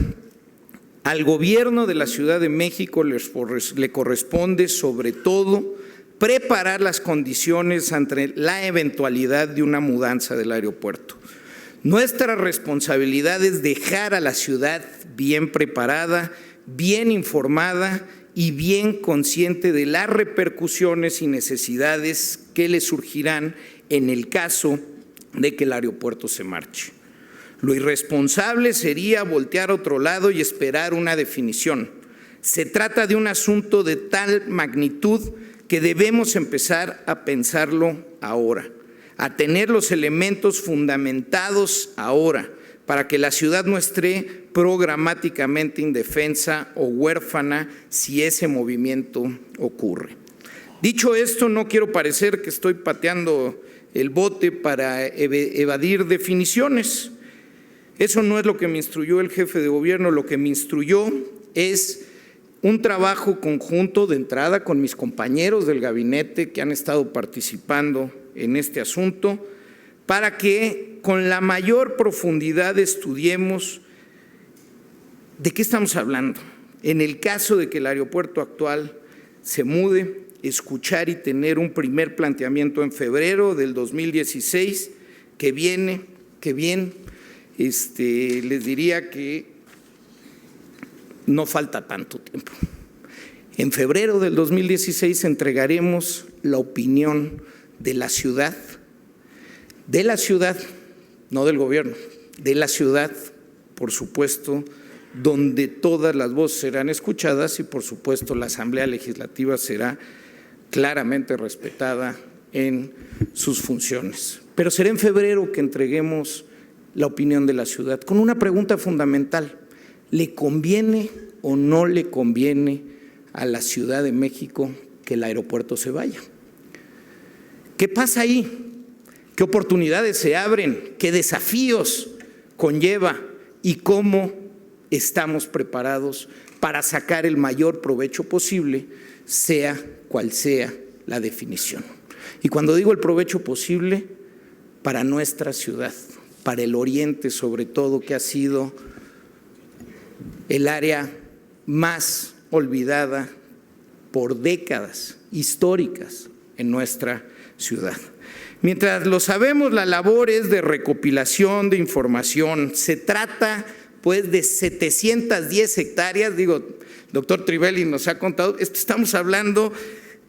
al gobierno de la Ciudad de México le corresponde sobre todo preparar las condiciones ante la eventualidad de una mudanza del aeropuerto. Nuestra responsabilidad es dejar a la ciudad bien preparada, bien informada y bien consciente de las repercusiones y necesidades que le surgirán en el caso de que el aeropuerto se marche. Lo irresponsable sería voltear a otro lado y esperar una definición. Se trata de un asunto de tal magnitud que debemos empezar a pensarlo ahora, a tener los elementos fundamentados ahora, para que la ciudad no esté programáticamente indefensa o huérfana si ese movimiento ocurre. Dicho esto, no quiero parecer que estoy pateando el bote para evadir definiciones. Eso no es lo que me instruyó el jefe de gobierno. Lo que me instruyó es un trabajo conjunto de entrada con mis compañeros del gabinete que han estado participando en este asunto, para que con la mayor profundidad estudiemos de qué estamos hablando. En el caso de que el aeropuerto actual se mude, escuchar y tener un primer planteamiento en febrero del 2016, que bien, les diría que no falta tanto tiempo. En febrero del 2016 entregaremos la opinión de la ciudad, no del gobierno, de la ciudad, por supuesto, donde todas las voces serán escuchadas y, por supuesto, la Asamblea Legislativa será claramente respetada en sus funciones. Pero será en febrero que entreguemos la opinión de la ciudad, con una pregunta fundamental: ¿le conviene o no le conviene a la Ciudad de México que el aeropuerto se vaya? ¿Qué pasa ahí? ¿Qué oportunidades se abren? ¿Qué desafíos conlleva? ¿Y cómo estamos preparados para sacar el mayor provecho posible, sea cual sea la definición? Y cuando digo el provecho posible, para nuestra ciudad, para el oriente sobre todo, que ha sido el área más olvidada por décadas históricas en nuestra ciudad. Mientras lo sabemos, la labor es de recopilación de información. Se trata pues de 710 hectáreas, doctor Trivelli nos ha contado, estamos hablando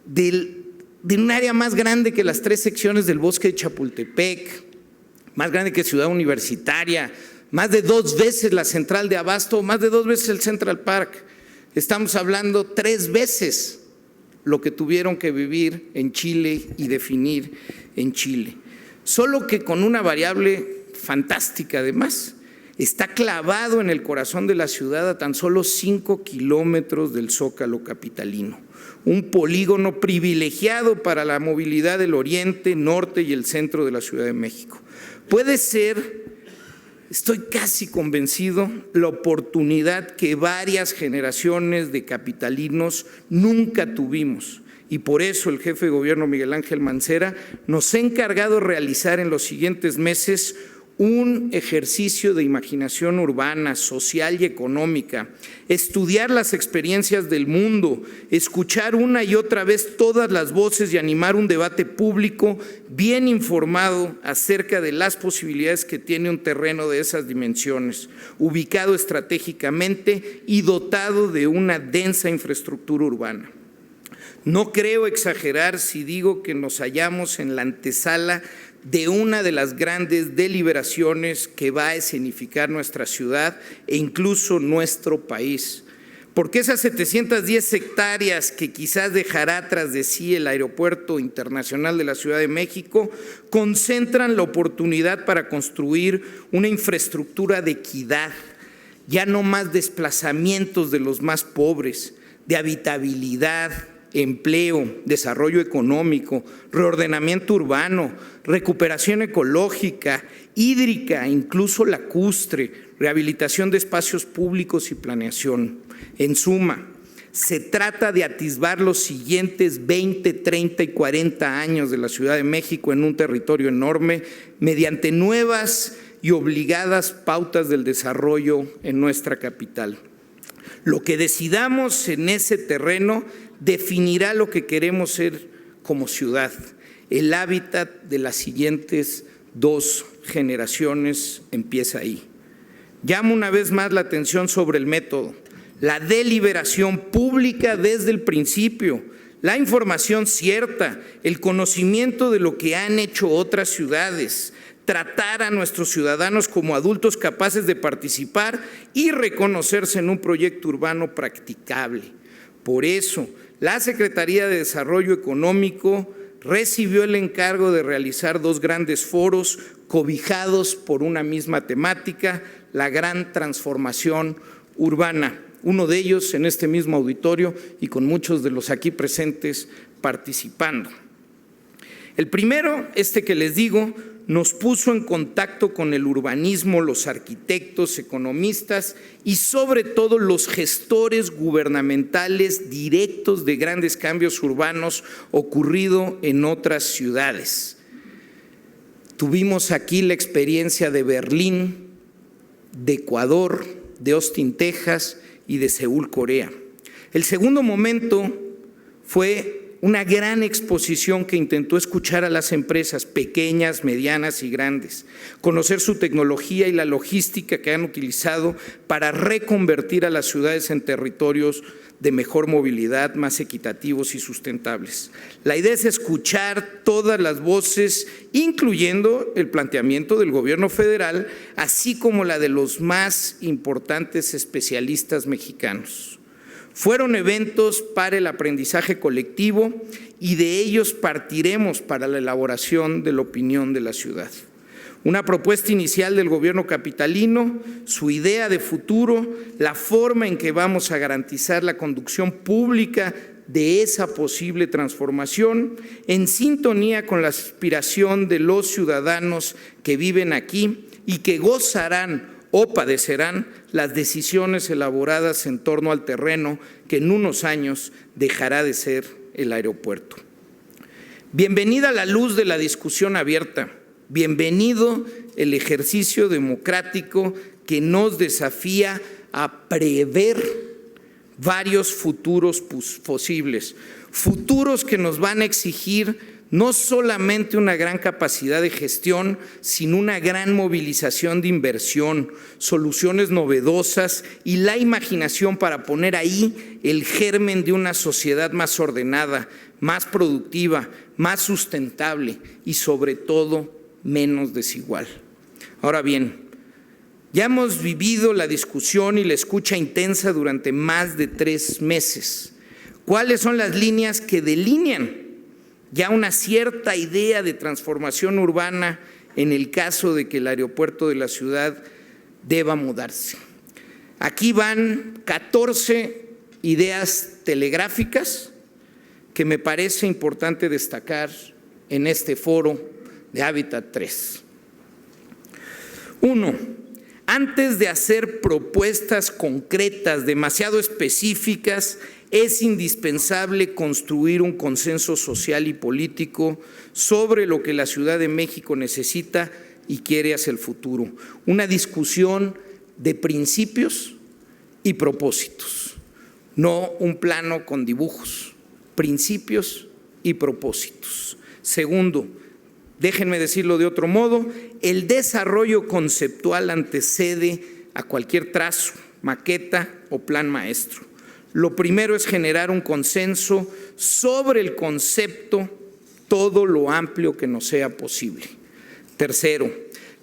de un área más grande que las 3 secciones del bosque de Chapultepec, más grande que Ciudad Universitaria, más de 2 veces la central de Abasto, más de 2 veces el Central Park. Estamos hablando 3 veces lo que tuvieron que vivir en Chile y definir en Chile. Solo que con una variable fantástica además: está clavado en el corazón de la ciudad a tan solo 5 kilómetros del Zócalo capitalino, un polígono privilegiado para la movilidad del oriente, norte y el centro de la Ciudad de México. Puede ser, estoy casi convencido, la oportunidad que varias generaciones de capitalinos nunca tuvimos, y por eso el jefe de gobierno Miguel Ángel Mancera nos ha encargado de realizar en los siguientes meses un ejercicio de imaginación urbana, social y económica, estudiar las experiencias del mundo, escuchar una y otra vez todas las voces y animar un debate público bien informado acerca de las posibilidades que tiene un terreno de esas dimensiones, ubicado estratégicamente y dotado de una densa infraestructura urbana. No creo exagerar si digo que nos hallamos en la antesala de una de las grandes deliberaciones que va a escenificar nuestra ciudad e incluso nuestro país. porque esas 710 hectáreas que quizás dejará tras de sí el Aeropuerto Internacional de la Ciudad de México concentran la oportunidad para construir una infraestructura de equidad, ya no más desplazamientos de los más pobres, de habitabilidad, empleo, desarrollo económico, reordenamiento urbano, recuperación ecológica, hídrica, incluso lacustre, rehabilitación de espacios públicos y planeación. En suma, se trata de atisbar los siguientes 20, 30 y 40 años de la Ciudad de México en un territorio enorme mediante nuevas y obligadas pautas del desarrollo en nuestra capital. Lo que decidamos en ese terreno definirá lo que queremos ser como ciudad, el hábitat de las siguientes 2 generaciones empieza ahí. Llamo una vez más la atención sobre el método, la deliberación pública desde el principio, la información cierta, el conocimiento de lo que han hecho otras ciudades, tratar a nuestros ciudadanos como adultos capaces de participar y reconocerse en un proyecto urbano practicable. Por eso, la Secretaría de Desarrollo Económico recibió el encargo de realizar 2 grandes foros cobijados por una misma temática, la gran transformación urbana. Uno de ellos en este mismo auditorio y con muchos de los aquí presentes participando. El primero, que les digo, nos puso en contacto con el urbanismo, los arquitectos, economistas y sobre todo los gestores gubernamentales directos de grandes cambios urbanos ocurrido en otras ciudades. Tuvimos aquí la experiencia de Berlín, de Ecuador, de Austin, Texas y de Seúl, Corea. El segundo momento fue una gran exposición que intentó escuchar a las empresas pequeñas, medianas y grandes, conocer su tecnología y la logística que han utilizado para reconvertir a las ciudades en territorios de mejor movilidad, más equitativos y sustentables. La idea es escuchar todas las voces, incluyendo el planteamiento del gobierno federal, así como la de los más importantes especialistas mexicanos. Fueron eventos para el aprendizaje colectivo y de ellos partiremos para la elaboración de la opinión de la ciudad. Una propuesta inicial del gobierno capitalino, su idea de futuro, la forma en que vamos a garantizar la conducción pública de esa posible transformación, en sintonía con la aspiración de los ciudadanos que viven aquí y que gozarán o padecerán las decisiones elaboradas en torno al terreno que en unos años dejará de ser el aeropuerto. Bienvenida la luz de la discusión abierta, bienvenido el ejercicio democrático que nos desafía a prever varios futuros posibles, futuros que nos van a exigir no solamente una gran capacidad de gestión, sino una gran movilización de inversión, soluciones novedosas y la imaginación para poner ahí el germen de una sociedad más ordenada, más productiva, más sustentable y sobre todo menos desigual. Ahora bien, ya hemos vivido la discusión y la escucha intensa durante más de 3 meses. ¿Cuáles son las líneas que delinean ya una cierta idea de transformación urbana en el caso de que el aeropuerto de la ciudad deba mudarse? Aquí van 14 ideas telegráficas que me parece importante destacar en este foro de Hábitat 3. 1. Antes de hacer propuestas concretas demasiado específicas, es indispensable construir un consenso social y político sobre lo que la Ciudad de México necesita y quiere hacia el futuro. Una discusión de principios y propósitos, no un plano con dibujos, principios y propósitos. Segundo, déjenme decirlo de otro modo, el desarrollo conceptual antecede a cualquier trazo, maqueta o plan maestro. Lo primero es generar un consenso sobre el concepto todo lo amplio que nos sea posible. Tercero,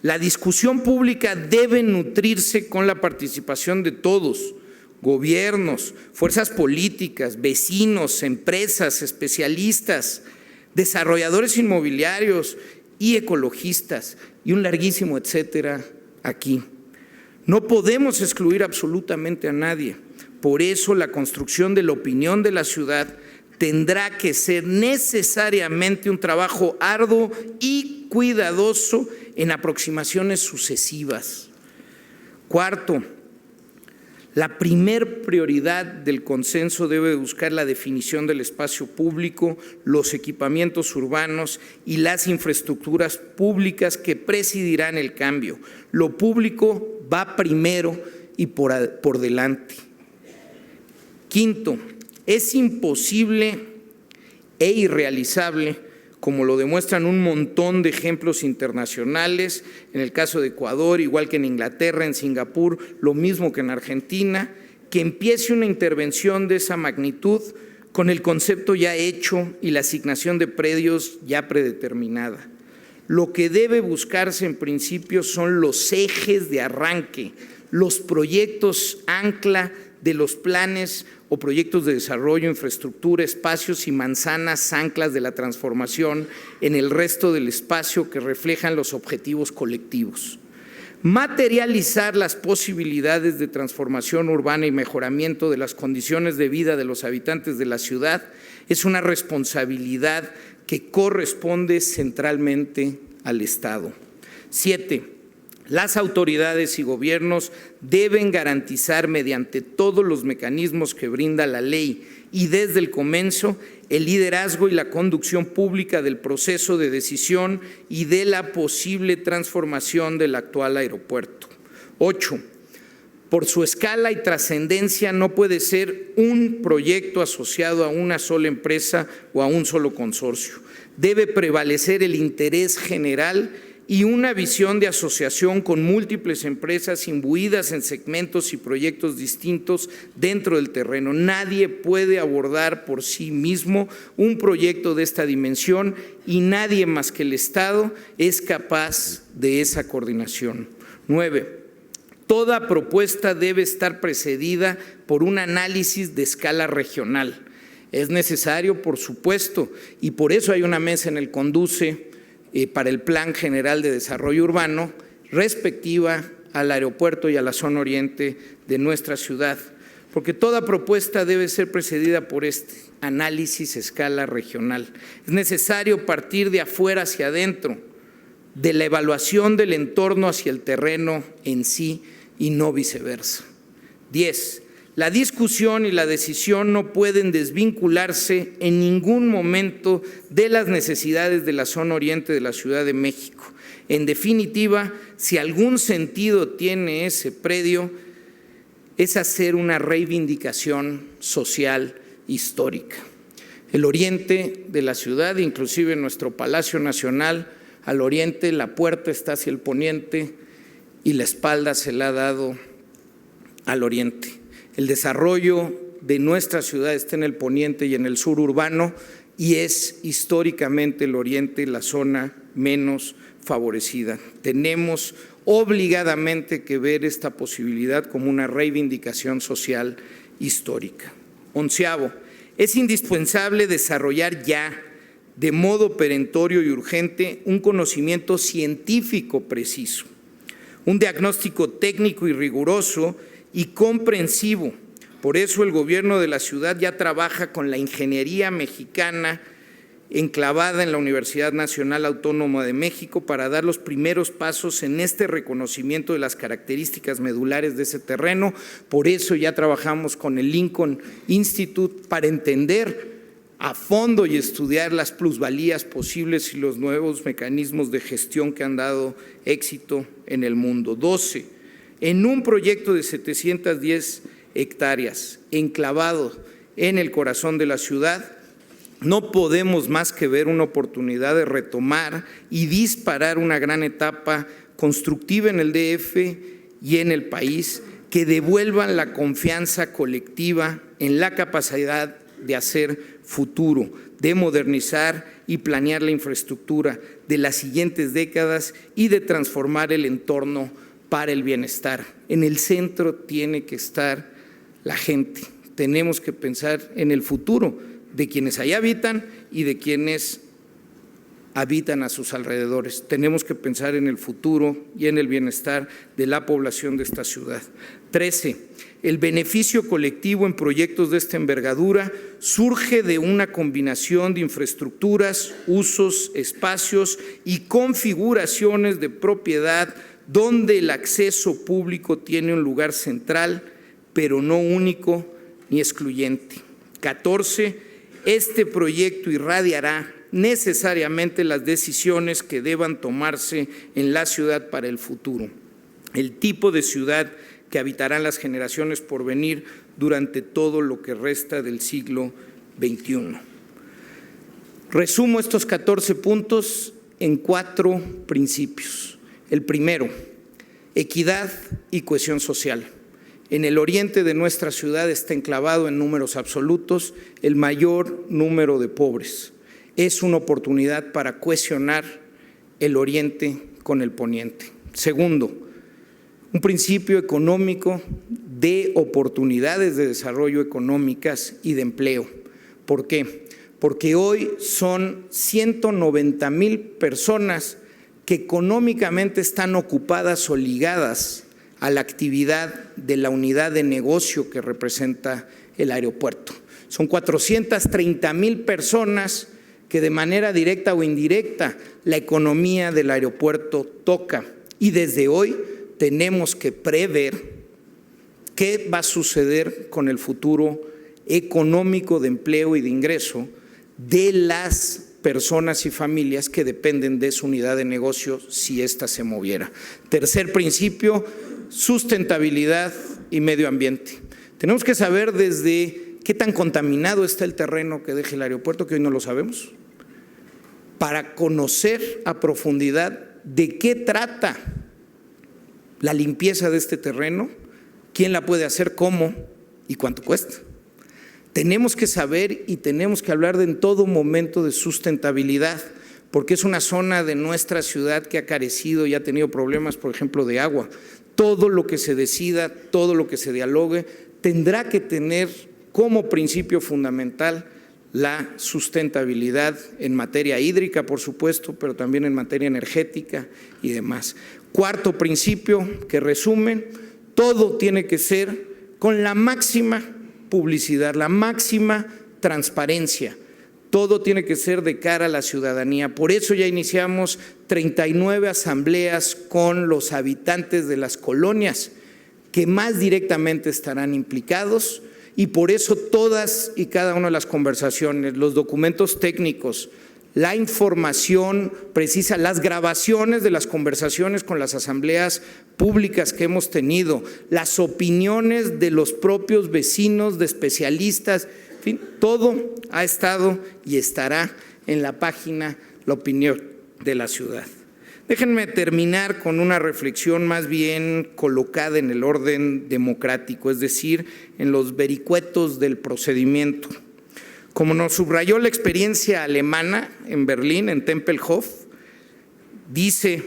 la discusión pública debe nutrirse con la participación de todos, gobiernos, fuerzas políticas, vecinos, empresas, especialistas, desarrolladores inmobiliarios y ecologistas, y un larguísimo etcétera aquí. No podemos excluir absolutamente a nadie. Por eso la construcción de la opinión de la ciudad tendrá que ser necesariamente un trabajo arduo y cuidadoso en aproximaciones sucesivas. Cuarto, la primer prioridad del consenso debe buscar la definición del espacio público, los equipamientos urbanos y las infraestructuras públicas que presidirán el cambio. Lo público va primero y por delante. Quinto, es imposible e irrealizable, como lo demuestran un montón de ejemplos internacionales, en el caso de Ecuador, igual que en Inglaterra, en Singapur, lo mismo que en Argentina, que empiece una intervención de esa magnitud con el concepto ya hecho y la asignación de predios ya predeterminada. Lo que debe buscarse en principio son los ejes de arranque, los proyectos ancla de los planes o proyectos de desarrollo, infraestructura, espacios y manzanas anclas de la transformación en el resto del espacio que reflejan los objetivos colectivos. Materializar las posibilidades de transformación urbana y mejoramiento de las condiciones de vida de los habitantes de la ciudad es una responsabilidad que corresponde centralmente al Estado. 7. Las autoridades y gobiernos deben garantizar mediante todos los mecanismos que brinda la ley y desde el comienzo el liderazgo y la conducción pública del proceso de decisión y de la posible transformación del actual aeropuerto. 8. Por su escala y trascendencia no puede ser un proyecto asociado a una sola empresa o a un solo consorcio. Debe prevalecer el interés general y una visión de asociación con múltiples empresas imbuidas en segmentos y proyectos distintos dentro del terreno. Nadie puede abordar por sí mismo un proyecto de esta dimensión y nadie más que el Estado es capaz de esa coordinación. 9. Toda propuesta debe estar precedida por un análisis de escala regional. Es necesario, por supuesto, y por eso hay una mesa en el CONDUCE para el Plan General de Desarrollo Urbano, respectiva al aeropuerto y a la zona oriente de nuestra ciudad, porque toda propuesta debe ser precedida por este análisis a escala regional. Es necesario partir de afuera hacia adentro, de la evaluación del entorno hacia el terreno en sí y no viceversa. 10. La discusión y la decisión no pueden desvincularse en ningún momento de las necesidades de la zona oriente de la Ciudad de México. En definitiva, si algún sentido tiene ese predio, es hacer una reivindicación social histórica. El oriente de la ciudad, inclusive nuestro Palacio Nacional, al oriente, la puerta está hacia el poniente y la espalda se la ha dado al oriente. El desarrollo de nuestra ciudad está en el poniente y en el sur urbano y es históricamente el oriente la zona menos favorecida. Tenemos obligadamente que ver esta posibilidad como una reivindicación social histórica. 11. Es indispensable desarrollar ya, de modo perentorio y urgente, un conocimiento científico preciso, un diagnóstico técnico y riguroso y comprensivo. Por eso el gobierno de la ciudad ya trabaja con la ingeniería mexicana enclavada en la Universidad Nacional Autónoma de México para dar los primeros pasos en este reconocimiento de las características medulares de ese terreno. Por eso ya trabajamos con el Lincoln Institute para entender a fondo y estudiar las plusvalías posibles y los nuevos mecanismos de gestión que han dado éxito en el mundo. 12. En un proyecto de 710 hectáreas, enclavado en el corazón de la ciudad, no podemos más que ver una oportunidad de retomar y disparar una gran etapa constructiva en el DF y en el país que devuelvan la confianza colectiva en la capacidad de hacer futuro, de modernizar y planear la infraestructura de las siguientes décadas y de transformar el entorno para el bienestar. En el centro tiene que estar la gente, tenemos que pensar en el futuro de quienes allá habitan y de quienes habitan a sus alrededores. Tenemos que pensar en el futuro y en el bienestar de la población de esta ciudad. 13. El beneficio colectivo en proyectos de esta envergadura surge de una combinación de infraestructuras, usos, espacios y configuraciones de propiedad donde el acceso público tiene un lugar central, pero no único ni excluyente. 14. Este proyecto irradiará necesariamente las decisiones que deban tomarse en la ciudad para el futuro, el tipo de ciudad que habitarán las generaciones por venir durante todo lo que resta del siglo XXI. Resumo estos 14 puntos en 4 principios. El primero, equidad y cohesión social. En el oriente de nuestra ciudad está enclavado en números absolutos el mayor número de pobres. Es una oportunidad para cohesionar el oriente con el poniente. Segundo, un principio económico de oportunidades de desarrollo económicas y de empleo. ¿Por qué? Porque hoy son 190,000 personas que económicamente están ocupadas o ligadas a la actividad de la unidad de negocio que representa el aeropuerto. Son 430,000 personas que de manera directa o indirecta la economía del aeropuerto toca, y desde hoy tenemos que prever qué va a suceder con el futuro económico de empleo y de ingreso de las personas y familias que dependen de su unidad de negocio si ésta se moviera. Tercer principio, sustentabilidad y medio ambiente. Tenemos que saber desde qué tan contaminado está el terreno que deja el aeropuerto, que hoy no lo sabemos, para conocer a profundidad de qué trata la limpieza de este terreno, quién la puede hacer, cómo y cuánto cuesta. Tenemos que saber y tenemos que hablar en todo momento de sustentabilidad, porque es una zona de nuestra ciudad que ha carecido y ha tenido problemas, por ejemplo, de agua. Todo lo que se decida, todo lo que se dialogue, tendrá que tener como principio fundamental la sustentabilidad en materia hídrica, por supuesto, pero también en materia energética y demás. Cuarto principio, que resumen, todo tiene que ser con la máxima publicidad, la máxima transparencia. Todo tiene que ser de cara a la ciudadanía. Por eso ya iniciamos 39 asambleas con los habitantes de las colonias que más directamente estarán implicados, y por eso todas y cada una de las conversaciones, los documentos técnicos, la información precisa, las grabaciones de las conversaciones con las asambleas públicas que hemos tenido, las opiniones de los propios vecinos, de especialistas, en fin, todo ha estado y estará en la página La Opinión de la Ciudad. Déjenme terminar con una reflexión más bien colocada en el orden democrático, es decir, en los vericuetos del procedimiento. Como nos subrayó la experiencia alemana en Berlín, en Tempelhof, dice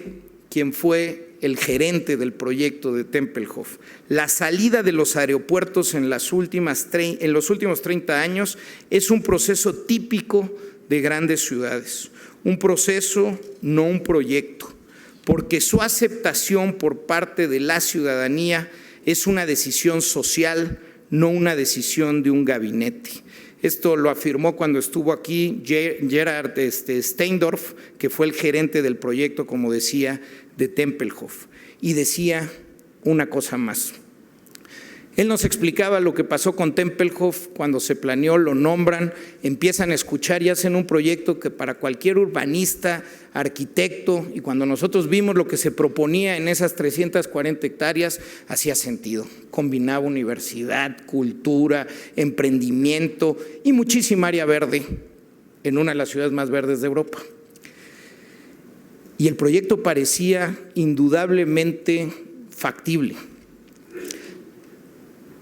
quien fue el gerente del proyecto de Tempelhof: la salida de los aeropuertos en los últimos 30 años es un proceso típico de grandes ciudades, un proceso, no un proyecto, porque su aceptación por parte de la ciudadanía es una decisión social, no una decisión de un gabinete. Esto lo afirmó cuando estuvo aquí Gerhard Steindorf, que fue el gerente del proyecto, como decía, de Tempelhof. Y decía una cosa más. Él nos explicaba lo que pasó con Tempelhof cuando se planeó, lo nombran, empiezan a escuchar y hacen un proyecto que para cualquier urbanista, arquitecto, y cuando nosotros vimos lo que se proponía en esas 340 hectáreas, hacía sentido. Combinaba universidad, cultura, emprendimiento y muchísima área verde en una de las ciudades más verdes de Europa. Y el proyecto parecía indudablemente factible.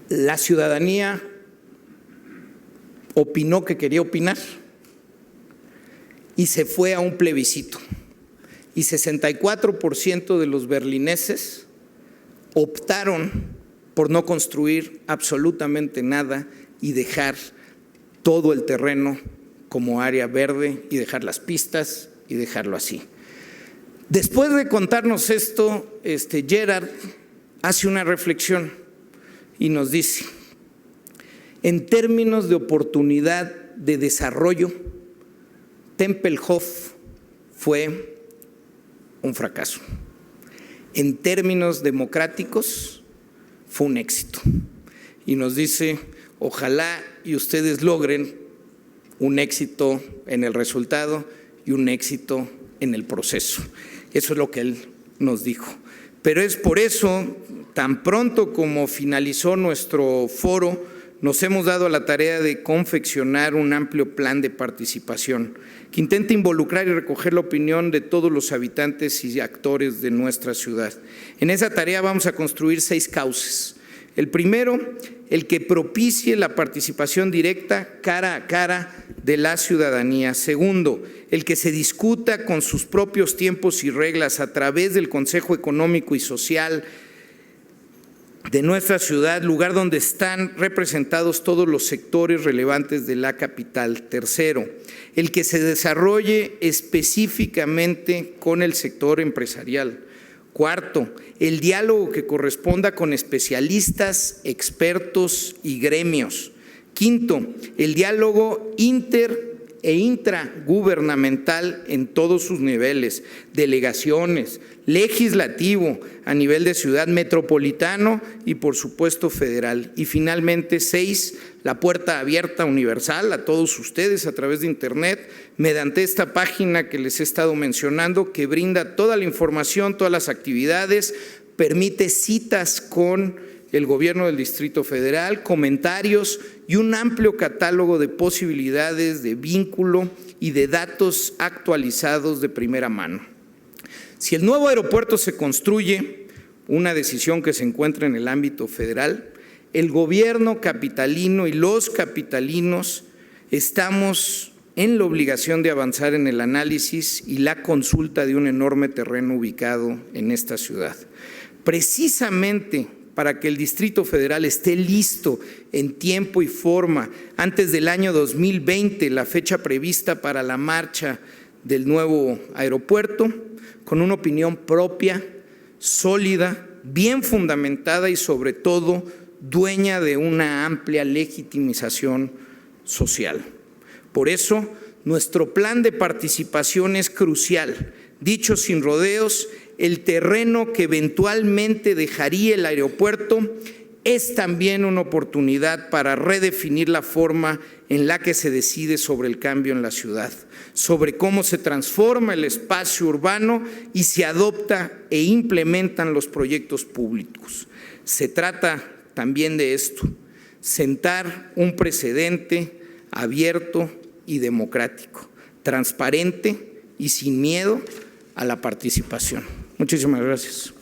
La ciudadanía opinó que quería opinar y se fue a un plebiscito. Y 64% de los berlineses optaron por no construir absolutamente nada y dejar todo el terreno como área verde y dejar las pistas y dejarlo así. Después de contarnos esto, Gerard hace una reflexión y nos dice: en términos de oportunidad de desarrollo, Tempelhof fue un fracaso. En términos democráticos, fue un éxito. Y nos dice: ojalá y ustedes logren un éxito en el resultado y un éxito en el proceso. Eso es lo que él nos dijo. Pero es por eso, tan pronto como finalizó nuestro foro, nos hemos dado a la tarea de confeccionar un amplio plan de participación que intenta involucrar y recoger la opinión de todos los habitantes y actores de nuestra ciudad. En esa tarea vamos a construir 6 cauces. El primero, el que propicie la participación directa cara a cara de la ciudadanía. Segundo, el que se discuta con sus propios tiempos y reglas a través del Consejo Económico y Social de nuestra ciudad, lugar donde están representados todos los sectores relevantes de la capital. Tercero, el que se desarrolle específicamente con el sector empresarial. Cuarto, el diálogo que corresponda con especialistas, expertos y gremios. Quinto, el diálogo inter e intragubernamental en todos sus niveles, delegaciones, legislativo a nivel de ciudad, metropolitano y por supuesto federal. Y finalmente 6, la puerta abierta universal a todos ustedes a través de internet, mediante esta página que les he estado mencionando, que brinda toda la información, todas las actividades, permite citas con el gobierno del Distrito Federal, comentarios y un amplio catálogo de posibilidades de vínculo y de datos actualizados de primera mano. Si el nuevo aeropuerto se construye, una decisión que se encuentra en el ámbito federal, el gobierno capitalino y los capitalinos estamos en la obligación de avanzar en el análisis y la consulta de un enorme terreno ubicado en esta ciudad. Precisamente para que el Distrito Federal esté listo en tiempo y forma antes del año 2020, la fecha prevista para la marcha del nuevo aeropuerto, con una opinión propia, sólida, bien fundamentada y sobre todo dueña de una amplia legitimización social. Por eso, nuestro plan de participación es crucial. Dicho sin rodeos, el terreno que eventualmente dejaría el aeropuerto es también una oportunidad para redefinir la forma en la que se decide sobre el cambio en la ciudad, sobre cómo se transforma el espacio urbano y se adopta e implementan los proyectos públicos. Se trata también de esto, sentar un precedente abierto y democrático, transparente y sin miedo a la participación. Muchísimas gracias.